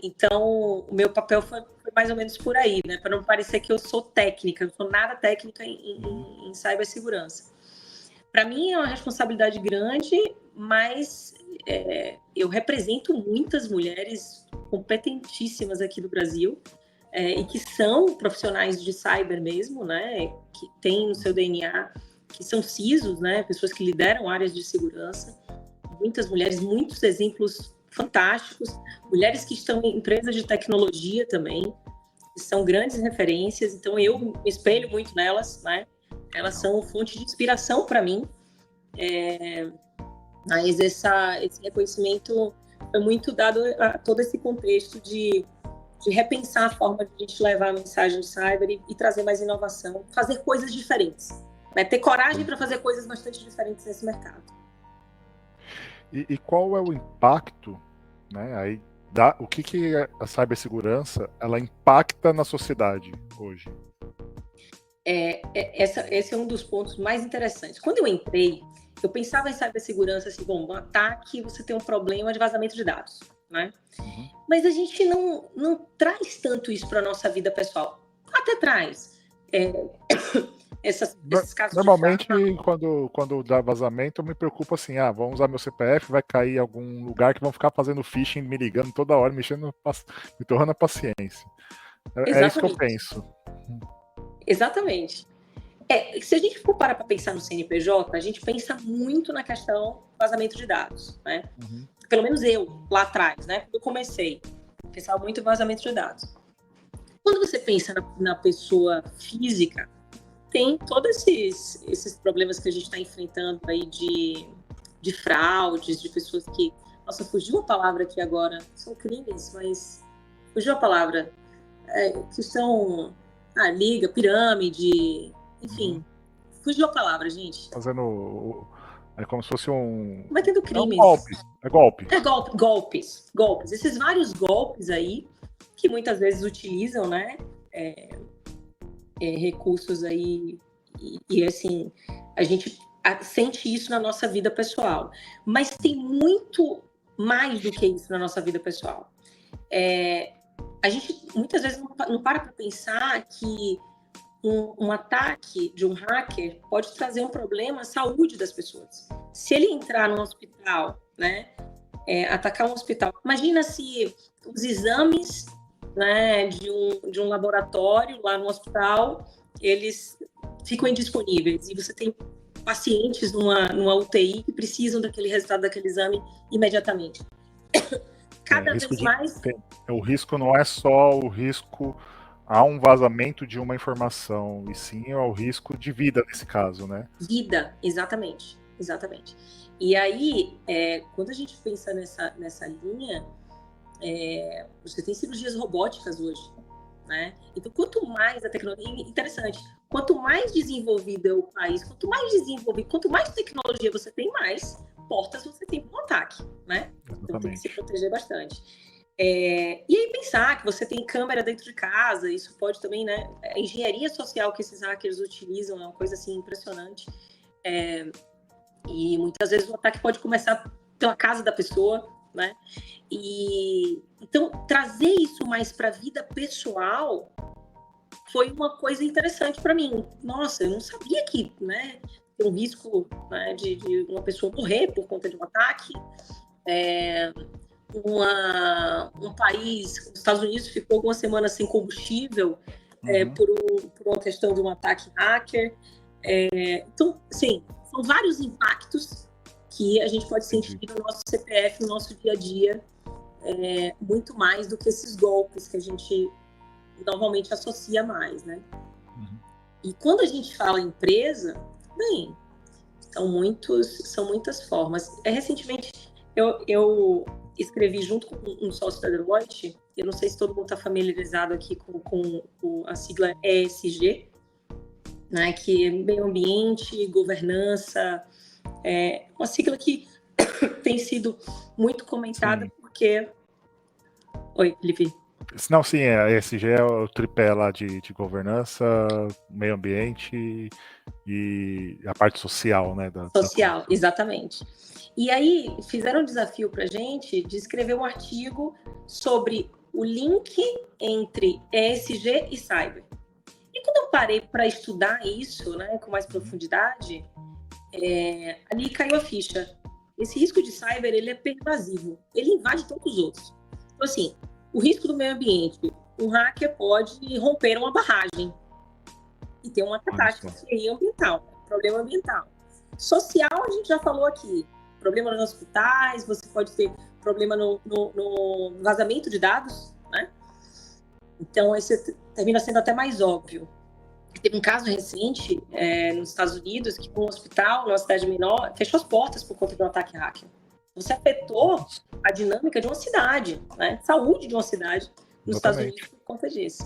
Então, o meu papel foi mais ou menos por aí, né? Para não parecer que eu sou técnica, eu não sou nada técnica em cibersegurança. Para mim é uma responsabilidade grande, mas eu represento muitas mulheres competentíssimas aqui do Brasil, e que são profissionais de cyber mesmo, né? Que têm no seu DNA, que são CISOs, né? Pessoas que lideram áreas de segurança. Muitas mulheres, muitos exemplos fantásticos. Mulheres que estão em empresas de tecnologia também, que são grandes referências. Então, eu me espelho muito nelas, né? Elas são fonte de inspiração para mim. Mas esse reconhecimento foi muito dado a todo esse contexto de repensar a forma de a gente levar a mensagem de cyber e trazer mais inovação, fazer coisas diferentes, né? Ter coragem para fazer coisas bastante diferentes nesse mercado. E qual é o impacto, né, aí, o que a cibersegurança ela impacta na sociedade hoje? Esse é um dos pontos mais interessantes. Quando eu entrei, eu pensava em cibersegurança assim, bom, um ataque, você tem um problema de vazamento de dados, né? Uhum. Mas a gente não traz tanto isso para a nossa vida pessoal. Até traz. Esses casos normalmente, quando dá vazamento, eu me preocupo assim, vamos usar meu CPF, vai cair em algum lugar que vão ficar fazendo phishing, me ligando toda hora, me tornando a paciência. É isso que eu penso. Exatamente. Se a gente for parar para pensar no CNPJ, a gente pensa muito na questão do vazamento de dados, né? Uhum. Pelo menos eu, lá atrás, né? Quando eu comecei, pensava muito em vazamento de dados. Quando você pensa na pessoa física, tem todos esses problemas que a gente está enfrentando aí de fraudes, de pessoas que... Nossa, fugiu a palavra aqui agora. São crimes, mas fugiu a palavra. Que são... liga, pirâmide... Enfim, fugiu a palavra, gente. Fazendo... É como se fosse um... Cometendo crimes. É golpe. Golpes. Esses vários golpes aí, que muitas vezes utilizam, né? Recursos aí, e assim, a gente sente isso na nossa vida pessoal. Mas tem muito mais do que isso na nossa vida pessoal. A gente muitas vezes não para pensar que um ataque de um hacker pode trazer um problema à saúde das pessoas. Se ele entrar num hospital, né, atacar um hospital, imagina se os exames, né, de um laboratório lá no hospital, eles ficam indisponíveis e você tem pacientes numa UTI que precisam daquele resultado daquele exame imediatamente. Cada vez mais... O risco não é só o risco a um vazamento de uma informação, e sim ao risco de vida nesse caso, né? Vida, exatamente. E aí, quando a gente pensa nessa linha, você tem cirurgias robóticas hoje, né? Então, quanto mais a tecnologia... Interessante, quanto mais desenvolvido é o país, quanto mais tecnologia você tem, mais portas você tem para um ataque, né? Então, tem que se proteger bastante. E aí pensar que você tem câmera dentro de casa, isso pode também, né? A engenharia social que esses hackers utilizam é uma coisa assim impressionante. E muitas vezes o ataque pode começar pela casa da pessoa, né? E então trazer isso mais para a vida pessoal foi uma coisa interessante para mim. Nossa, eu não sabia que, né, tem um risco, né, de uma pessoa morrer por conta de um ataque. Um país, os Estados Unidos, ficou algumas semanas sem combustível por uma questão de um ataque hacker. Então, assim, são vários impactos que a gente pode sentir no nosso CPF, no nosso dia a dia, muito mais do que esses golpes que a gente normalmente associa mais, né? E quando a gente fala empresa, bem, são muitas formas. Recentemente, eu escrevi junto com um sócio da Deloitte, eu não sei se todo mundo está familiarizado aqui com a sigla ESG, né, que é meio ambiente, governança, uma sigla que tem sido muito comentada. Sim. Porque... Oi, Felipe. Não, sim, a ESG é o tripé lá de governança, meio ambiente e a parte social, né? Social, exatamente. E aí fizeram um desafio para a gente de escrever um artigo sobre o link entre ESG e cyber. E quando eu parei para estudar isso, né, com mais profundidade, ali caiu a ficha. Esse risco de cyber, ele é pervasivo. Ele invade todos os outros. Então, assim, o risco do meio ambiente, um hacker pode romper uma barragem e ter uma catástrofe ambiental, problema ambiental. Social, a gente já falou aqui. Problema nos hospitais, você pode ter problema no vazamento de dados, né? Então, esse termina sendo até mais óbvio. Teve um caso recente nos Estados Unidos que um hospital, numa cidade menor, fechou as portas por conta de um ataque hacker. Você afetou a dinâmica de uma cidade, né? Saúde de uma cidade nos Estados Unidos por conta disso.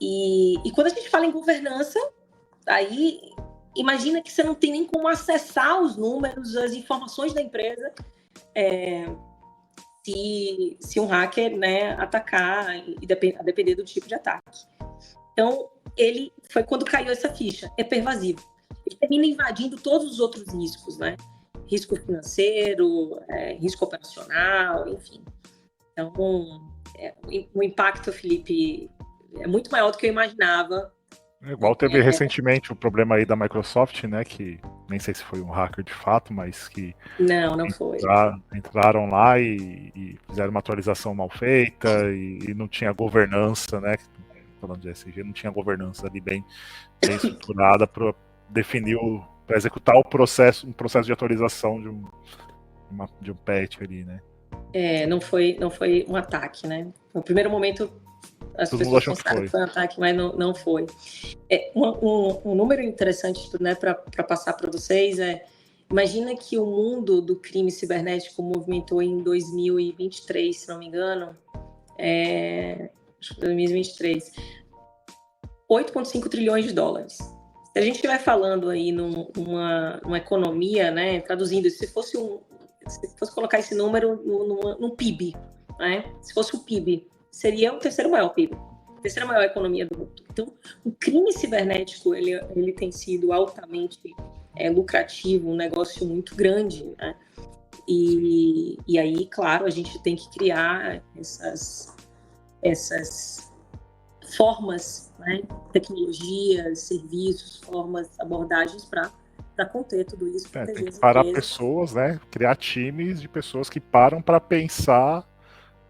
E quando a gente fala em governança, aí imagina que você não tem nem como acessar os números, as informações da empresa, se um hacker, né, atacar, a depender do tipo de ataque. Então, ele foi quando caiu essa ficha, é pervasivo. Ele termina invadindo todos os outros riscos, né? Risco financeiro, risco operacional, enfim. Então, o impacto, Felipe, é muito maior do que eu imaginava. Igual teve recentemente o problema aí da Microsoft, né? Que nem sei se foi um hacker de fato, mas que não foi. Entraram lá e fizeram uma atualização mal feita e não tinha governança, né? Falando de ESG, não tinha governança ali bem estruturada para definir, para executar um processo de atualização de um patch ali, né? Não foi um ataque, né? No primeiro momento as pessoas pensaram que foi um ataque, mas não foi. Um número interessante, né, para passar para vocês imagina que o mundo do crime cibernético movimentou em 2023, se não me engano, 2023, 8,5 trilhões de dólares. Se a gente estiver falando aí numa economia, né, traduzindo, se fosse colocar esse número no PIB, né, se fosse o PIB, seria o terceiro maior PIB, a terceira maior economia do mundo. Então, o crime cibernético, ele tem sido altamente lucrativo, um negócio muito grande, né? E aí, claro, a gente tem que criar essas formas, né? Tecnologias, serviços, formas, abordagens para conter tudo isso. Tem que parar pessoas, né? Criar times de pessoas que param para pensar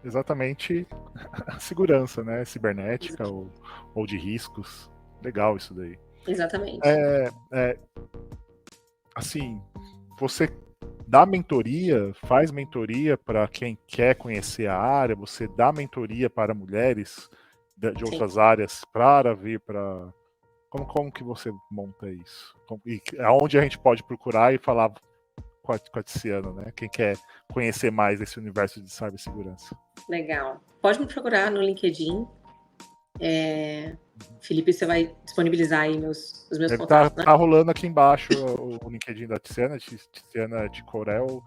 exatamente a segurança, né? Cibernética ou de riscos. Legal isso daí. Exatamente. Assim, você dá mentoria, faz mentoria para quem quer conhecer a área, você dá mentoria para mulheres de outras áreas para vir para... Como que você monta isso? E aonde a gente pode procurar e falar com a Tiziana, né? Quem quer conhecer mais esse universo de cibersegurança. Legal. Pode me procurar no LinkedIn. Felipe, você vai disponibilizar aí os meus contatos, né? Tá rolando aqui embaixo o LinkedIn da Tiziana de Corel.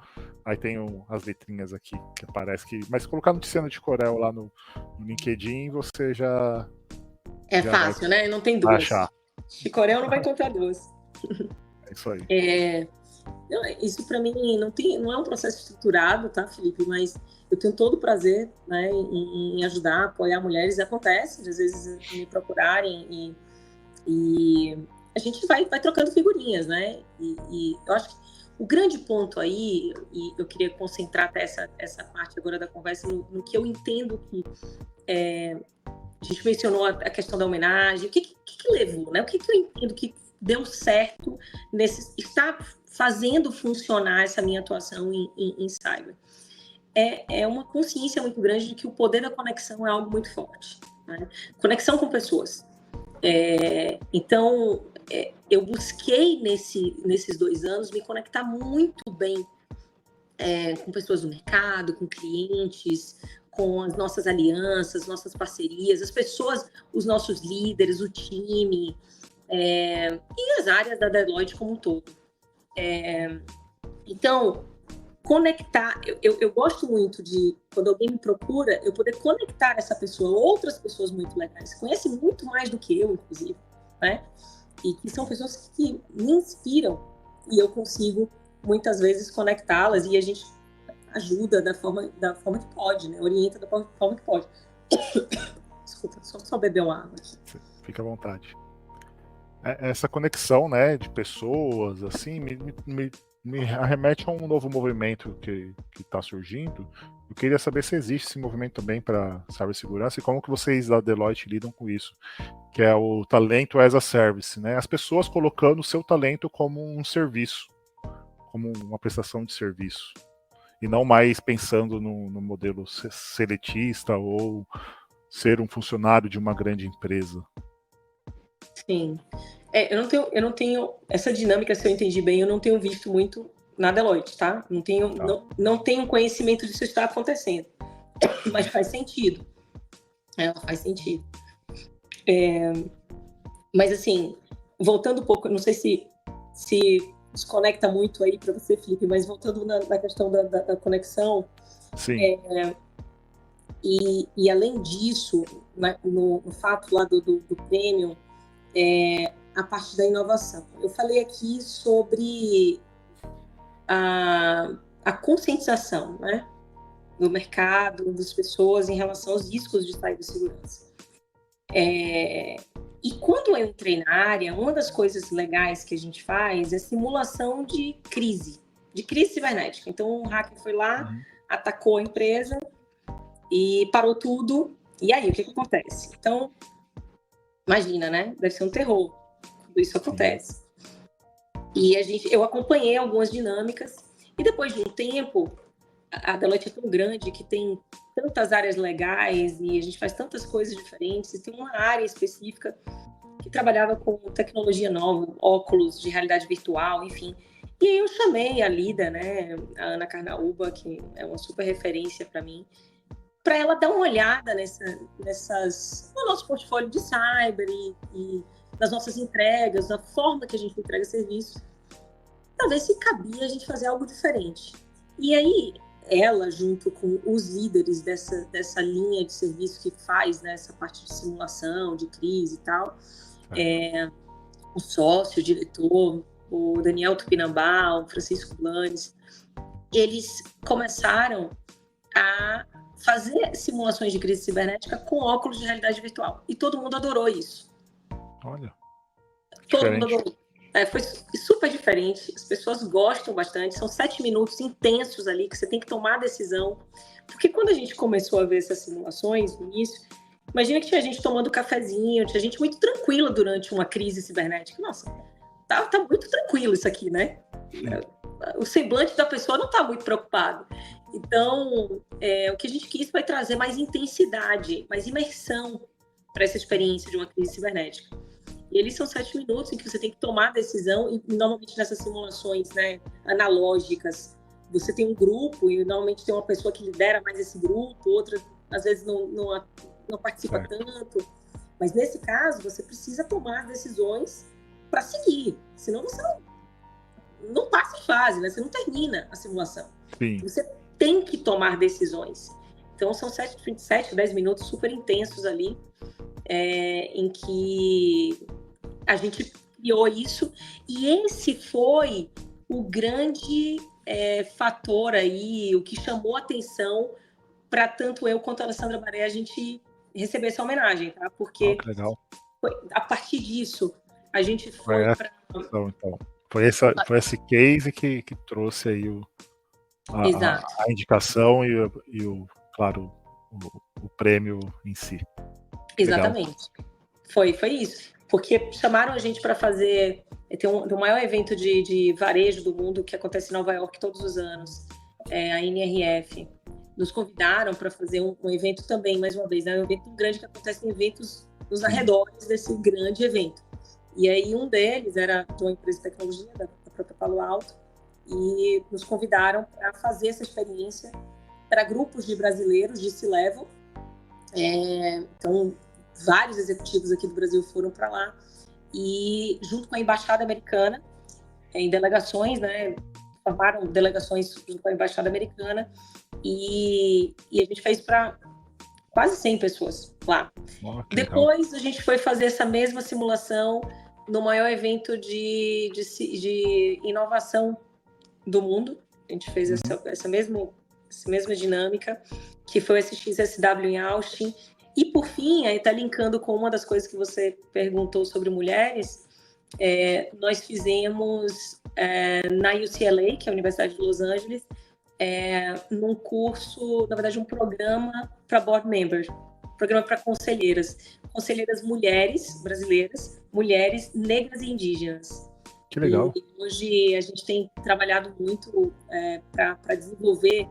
Aí tem as letrinhas aqui que aparece que... Mas se colocar no Tiziana de Corel lá no LinkedIn, você já... já fácil, né? Não tem duas. De Corel não vai encontrar duas. É isso aí. Isso para mim não é um processo estruturado, tá, Felipe? Mas eu tenho todo o prazer, né, em ajudar, apoiar mulheres. Acontece de às vezes me procurarem e a gente vai trocando figurinhas, né? E eu acho que o grande ponto aí, e eu queria concentrar até essa parte agora da conversa no que eu entendo que a gente mencionou a questão da homenagem, o que levou, né? O que eu entendo que deu certo está fazendo funcionar essa minha atuação em cyber. É uma consciência muito grande de que o poder da conexão é algo muito forte, né? Conexão com pessoas. Então, eu busquei nesses 2 anos me conectar muito bem com pessoas do mercado, com clientes, com as nossas alianças, nossas parcerias, as pessoas, os nossos líderes, o time, e as áreas da Deloitte como um todo. Então, conectar. Eu gosto muito de, quando alguém me procura, eu poder conectar essa pessoa, outras pessoas muito legais, que conhecem muito mais do que eu, inclusive, né? E que são pessoas que me inspiram e eu consigo, muitas vezes, conectá-las e a gente ajuda da forma que pode, né? Orienta da forma que pode. Desculpa, só beber uma água aqui. Fica à vontade. Essa conexão, né, de pessoas, assim, me arremete a um novo movimento que está surgindo. Eu queria saber se existe esse movimento também para cibersegurança e como que vocês da Deloitte lidam com isso, que é o talento as a service, né? As pessoas colocando o seu talento como um serviço, como uma prestação de serviço, e não mais pensando no modelo seletista ou ser um funcionário de uma grande empresa. Sim. Eu não tenho essa dinâmica, se eu entendi bem, eu não tenho visto muito na Deloitte, tá? Não tenho conhecimento disso está acontecendo, mas faz sentido. Faz sentido. Mas assim, voltando um pouco, não sei se desconecta muito aí para você, Felipe, mas voltando na questão da conexão. Sim. E além disso, no fato lá do prêmio, a parte da inovação. Eu falei aqui sobre a conscientização, né, do mercado, das pessoas em relação aos riscos de cibersegurança. E quando eu entrei na área, uma das coisas legais que a gente faz é simulação de crise cibernética. Então, um hacker foi lá, atacou a empresa e parou tudo. E aí, o que acontece? Então, imagina, né? Deve ser um terror. Tudo isso acontece. E eu acompanhei algumas dinâmicas e depois de um tempo, a Deloitte é tão grande que tem tantas áreas legais e a gente faz tantas coisas diferentes. E tem uma área específica que trabalhava com tecnologia nova, óculos de realidade virtual, enfim. E aí eu chamei a líder, né, a Ana Carnaúba, que é uma super referência para mim, para ela dar uma olhada no nosso portfólio de cyber e das nossas entregas, da forma que a gente entrega serviço, para ver se cabia a gente fazer algo diferente. E aí, ela, junto com os líderes dessa linha de serviço que faz, né, essa parte de simulação, de crise e tal, o sócio, o diretor, o Daniel Tupinambá, o Francisco Blanes, eles começaram a fazer simulações de crise cibernética com óculos de realidade virtual. E todo mundo adorou isso. Olha. Todo mundo adorou. Foi super diferente. As pessoas gostam bastante. São 7 minutos intensos ali que você tem que tomar a decisão. Porque quando a gente começou a ver essas simulações no início, imagina que tinha gente tomando cafezinho, tinha gente muito tranquila durante uma crise cibernética. Nossa, tá muito tranquilo isso aqui, né? O semblante da pessoa não tá muito preocupado. Então, o que a gente quis foi trazer mais intensidade, mais imersão para essa experiência de uma crise cibernética. E eles são 7 minutos em que você tem que tomar a decisão, e normalmente nessas simulações, né, analógicas, você tem um grupo e normalmente tem uma pessoa que lidera mais esse grupo, outra às vezes não participa tanto. Mas nesse caso, você precisa tomar decisões para seguir, senão você não passa em fase, né? Você não termina a simulação. Sim. Você tem que tomar decisões. Então, são 10 minutos super intensos ali, em que a gente criou isso. E esse foi o grande fator aí, o que chamou a atenção para tanto eu quanto a Alessandra Baré a gente receber essa homenagem, tá? Porque a partir disso, a gente foi para... Então, foi esse case que trouxe aí a indicação e claro, o prêmio em si. Exatamente. Foi isso. Porque chamaram a gente para fazer... Tem o maior evento de varejo do mundo que acontece em Nova York todos os anos, a NRF. Nos convidaram para fazer um evento também, mais uma vez, né? Um evento grande que acontece em eventos nos arredores desse grande evento. E aí um deles era de uma empresa de tecnologia, da própria Palo Alto, e nos convidaram para fazer essa experiência para grupos de brasileiros de C-Level. Então, vários executivos aqui do Brasil foram para lá, e junto com a Embaixada Americana, em delegações, né, formaram delegações junto com a Embaixada Americana e a gente fez para quase 100 pessoas lá. Depois a gente foi fazer essa mesma simulação no maior evento de inovação do mundo. A gente fez essa mesma dinâmica, que foi o SXSW em Austin. E, por fim, aí está linkando com uma das coisas que você perguntou sobre mulheres, nós fizemos na UCLA, que é a Universidade de Los Angeles, num curso, na verdade, um programa para board members, programa para conselheiras mulheres brasileiras, mulheres negras e indígenas. Que legal. E hoje a gente tem trabalhado muito para desenvolver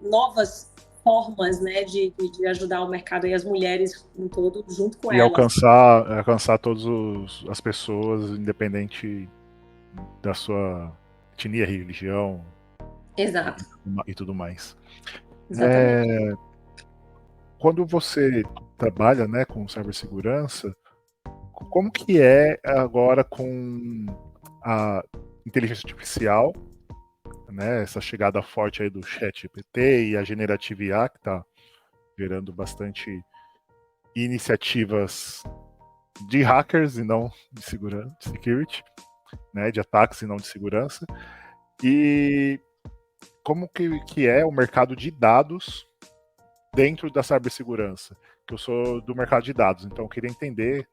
novas formas, né, de ajudar o mercado e as mulheres em todo, junto com elas. E alcançar todas as pessoas, independente da sua etnia, religião. Exato. E tudo mais. Exatamente. Quando você trabalha, né, com cibersegurança, como que é agora com a inteligência artificial, né, essa chegada forte aí do ChatGPT e a generativa IA, que está gerando bastante iniciativas de hackers e não de segurança, de security, né, de ataques e não de segurança. E como que é o mercado de dados dentro da cibersegurança? Que eu sou do mercado de dados, então eu queria entender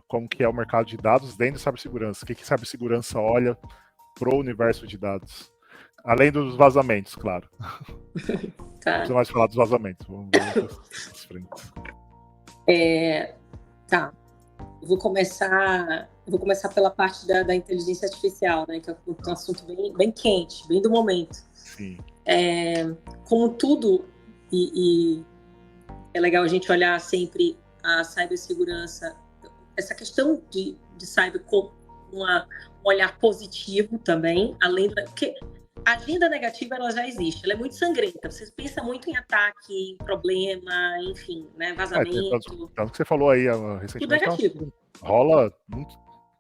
como que é o mercado de dados dentro da cibersegurança. O que cibersegurança olha para o universo de dados? Além dos vazamentos, claro. Tá. Não precisa mais falar dos vazamentos. Vamos as frentes. Tá. Eu vou começar pela parte da inteligência artificial, né, que é um assunto bem quente, bem do momento. Sim. Como tudo, e é legal a gente olhar sempre a cibersegurança, essa questão de cyber com um olhar positivo também, além porque a agenda negativa ela já existe, ela é muito sangrenta, você pensa muito em ataque, em problema, enfim, né, vazamento. Tanto que você falou aí recentemente, tudo negativo. Rola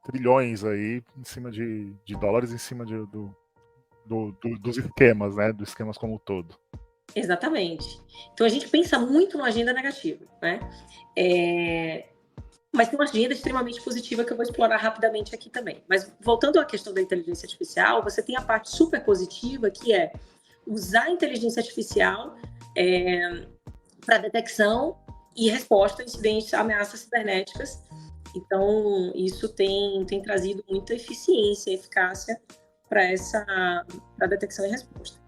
trilhões aí em cima de dólares em cima dos esquemas, né, dos esquemas como um todo. Exatamente. Então a gente pensa muito na agenda negativa, né? Mas tem uma agenda extremamente positiva que eu vou explorar rapidamente aqui também. Mas voltando à questão da inteligência artificial, você tem a parte super positiva, que é usar a inteligência artificial para detecção e resposta a incidentes, ameaças cibernéticas. Então, isso tem trazido muita eficiência e eficácia para a detecção e resposta.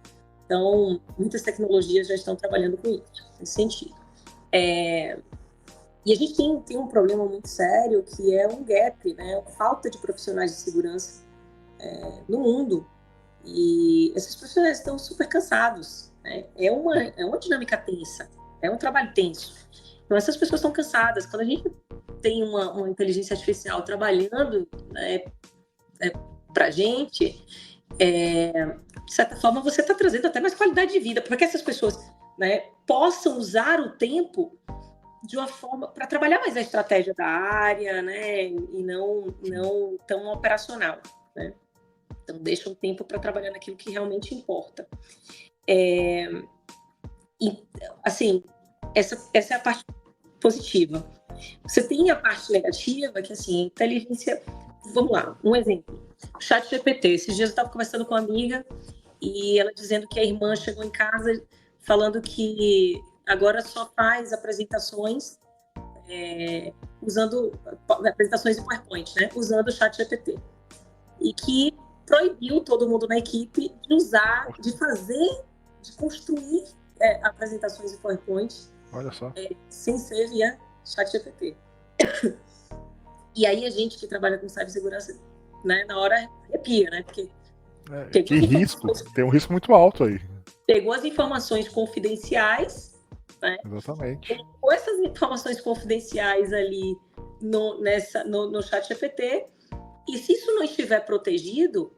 Então, muitas tecnologias já estão trabalhando com isso, nesse sentido. E a gente tem um problema muito sério, que é um gap, né? A falta de profissionais de segurança no mundo. E esses profissionais estão super cansados, né? É uma dinâmica tensa, é um trabalho tenso. Então, essas pessoas estão cansadas. Quando a gente tem uma inteligência artificial trabalhando, né, para a gente, de certa forma, você está trazendo até mais qualidade de vida, para que essas pessoas, né, possam usar o tempo de uma forma para trabalhar mais a estratégia da área, né, e não tão operacional, né? Então, deixa um tempo para trabalhar naquilo que realmente importa. E, assim, essa é a parte positiva. Você tem a parte negativa, que assim, inteligência... Vamos lá, um exemplo. O ChatGPT. Esses dias eu estava conversando com uma amiga e ela dizendo que a irmã chegou em casa falando que agora só faz apresentações usando apresentações em PowerPoint, né? Usando o ChatGPT. E que proibiu todo mundo na equipe de usar, de construir apresentações em PowerPoint. Olha só. Sem ser via ChatGPT. E aí a gente que trabalha com cibersegurança, né, na hora arrepia, né? Porque que risco, tem um risco muito alto aí. Pegou as informações confidenciais, né? Exatamente. Colocou essas informações confidenciais ali no ChatGPT, e se isso não estiver protegido,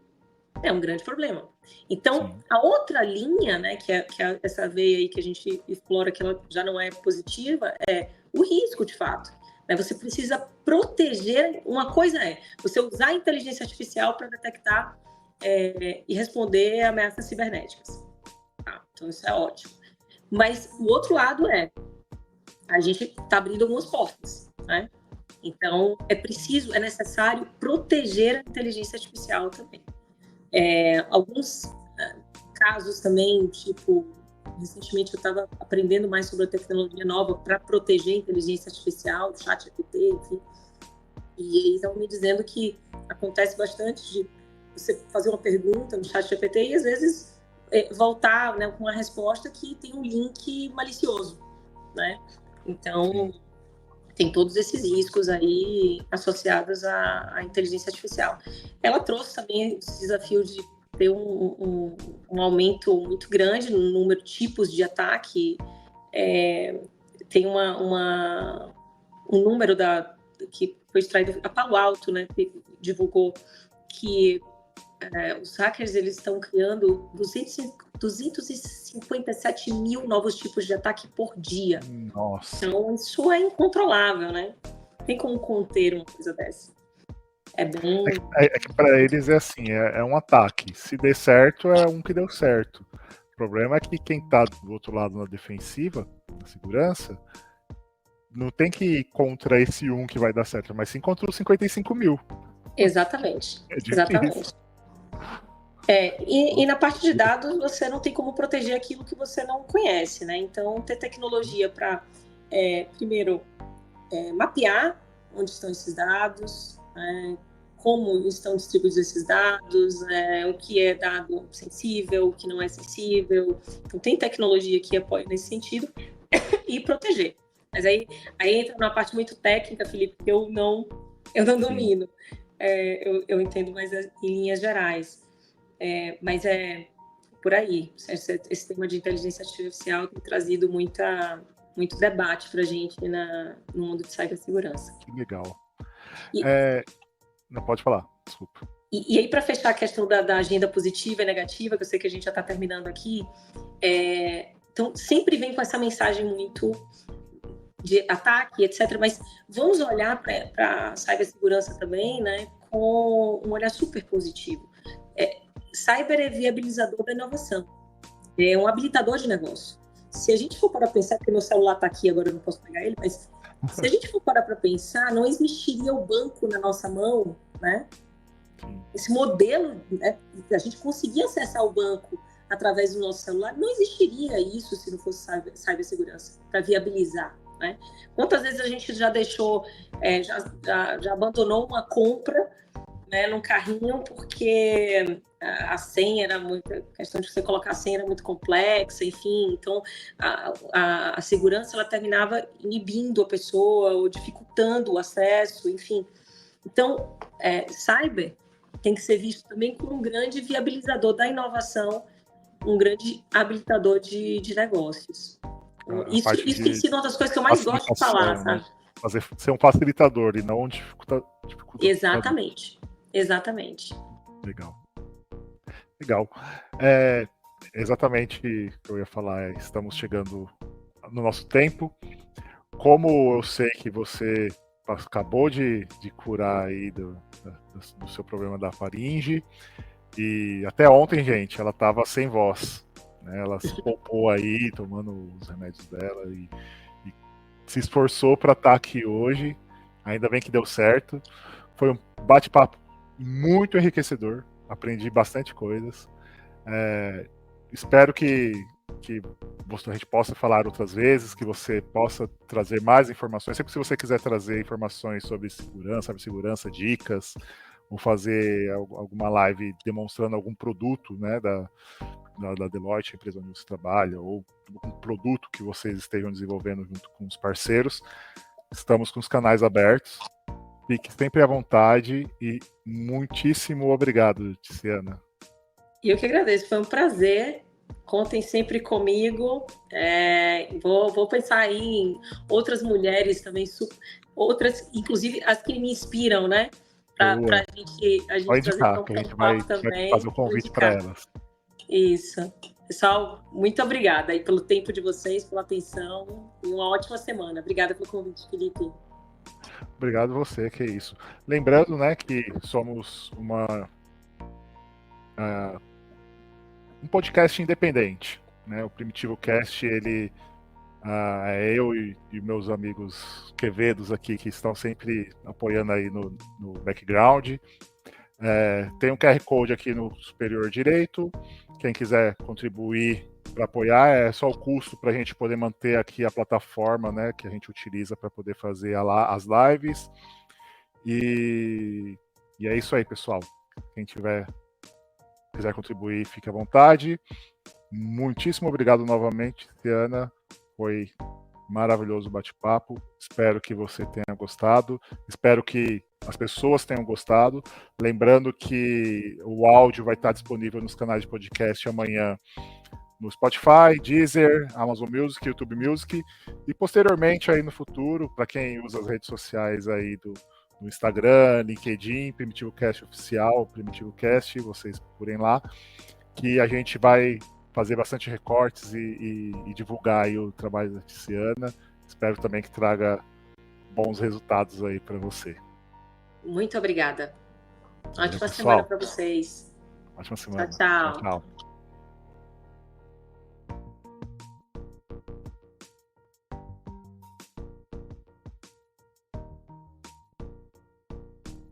é um grande problema. Então, sim, a outra linha, né, que é essa veia aí que a gente explora, que ela já não é positiva, é o risco, de fato. Você precisa proteger. Uma coisa é você usar a inteligência artificial para detectar e responder a ameaças cibernéticas. Tá, então isso é ótimo. Mas o outro lado a gente está abrindo algumas portas, né? Então é necessário proteger a inteligência artificial também. Alguns casos também, tipo, recentemente eu estava aprendendo mais sobre a tecnologia nova para proteger a inteligência artificial, o ChatGPT, enfim. E eles estão me dizendo que acontece bastante de você fazer uma pergunta no ChatGPT e às vezes voltar, né, com uma resposta que tem um link malicioso, né? Então, tem todos esses riscos aí associados à inteligência artificial. Ela trouxe também esse desafio de ter um aumento muito grande no número de tipos de ataque. Tem um número que foi extraído, a Palo Alto, né, que divulgou que os hackers eles estão criando 257 mil novos tipos de ataque por dia. Nossa. Então, isso é incontrolável, né? Não tem como conter uma coisa dessa. É bem... que para eles é assim, é um ataque. Se der certo, é um que deu certo. O problema é que quem tá do outro lado na defensiva, na segurança, não tem que ir contra esse um que vai dar certo, mas sim contra os 55 mil. Exatamente. Exatamente. E na parte de dados, você não tem como proteger aquilo que você não conhece, né? Então, ter tecnologia para, primeiro, mapear onde estão esses dados, como estão distribuídos esses dados, o que é dado sensível, o que não é sensível. Então, tem tecnologia que apoia nesse sentido e proteger. Mas aí entra numa parte muito técnica, Felipe, que eu não domino. Eu entendo mais em linhas gerais. Mas é por aí. Esse tema de inteligência artificial tem trazido muito debate para a gente no mundo de cibersegurança. Que legal. Não pode falar, desculpa. E aí, para fechar a questão da agenda positiva e negativa, que eu sei que a gente já está terminando aqui, então sempre vem com essa mensagem muito de ataque, etc. Mas vamos olhar para a cibersegurança também, né, com um olhar super positivo. Cyber é viabilizador da inovação, é um habilitador de negócio. Se a gente for para pensar, porque meu celular está aqui, agora eu não posso pegar ele, mas se a gente for parar para pensar, não existiria o banco na nossa mão, né? Esse modelo, né, a gente conseguir acessar o banco através do nosso celular, não existiria isso se não fosse cibersegurança, para viabilizar, né? Quantas vezes a gente já deixou, já abandonou uma compra, né, num carrinho porque a senha era muito... A questão de você colocar a senha era muito complexa, enfim. Então, a segurança, ela terminava inibindo a pessoa ou dificultando o acesso, enfim. Então, cyber tem que ser visto também como um grande viabilizador da inovação, um grande habilitador de negócios. Isso tem sido uma das coisas que eu mais gosto de falar, sabe? Ser um facilitador e não um dificultador. Exatamente. Legal. Exatamente o que eu ia falar. Estamos chegando no nosso tempo. Como eu sei que você acabou de curar aí do seu problema da faringe, e até ontem, gente, ela estava sem voz, né? Ela se poupou aí, tomando os remédios dela e se esforçou para estar aqui hoje. Ainda bem que deu certo. Foi um bate-papo muito enriquecedor. Aprendi bastante coisas. Espero que a gente possa falar outras vezes, que você possa trazer mais informações. Sempre se você quiser trazer informações sobre segurança, dicas, ou fazer alguma live demonstrando algum produto, né, da Deloitte, a empresa onde você trabalha, ou um produto que vocês estejam desenvolvendo junto com os parceiros, estamos com os canais abertos. Fique sempre à vontade e muitíssimo obrigado, Tiziana. Eu que agradeço, foi um prazer. Contem sempre comigo. Vou pensar aí em outras mulheres também, outras, inclusive as que me inspiram, né? Para a gente indicar, que a gente vai fazer o convite para elas. Isso. Pessoal, muito obrigada aí pelo tempo de vocês, pela atenção e uma ótima semana. Obrigada pelo convite, Felipe. Obrigado você, que é isso. Lembrando, né, que somos uma um podcast independente, né? O Primitivo Cast, ele é eu e meus amigos Quevedos aqui que estão sempre apoiando aí no background. Tem um QR Code aqui no superior direito. Quem quiser contribuir para apoiar, é só o custo para a gente poder manter aqui a plataforma, né, que a gente utiliza para poder fazer as lives. E é isso aí, pessoal. Quem quiser contribuir, fique à vontade. Muitíssimo obrigado novamente, Tiana. Foi maravilhoso o bate-papo. Espero que você tenha gostado. Espero que as pessoas tenham gostado. Lembrando que o áudio vai estar disponível nos canais de podcast amanhã no Spotify, Deezer, Amazon Music, YouTube Music e posteriormente aí no futuro, para quem usa as redes sociais aí do Instagram, LinkedIn, Primitivo Cast Oficial, Primitivo Cast, vocês procurem lá, que a gente vai fazer bastante recortes e divulgar aí o trabalho da Tiziana. Espero também que traga bons resultados aí para você. Muito obrigada. Valeu, Ótima semana para vocês. Ótima semana. Tchau, tchau. Tchau.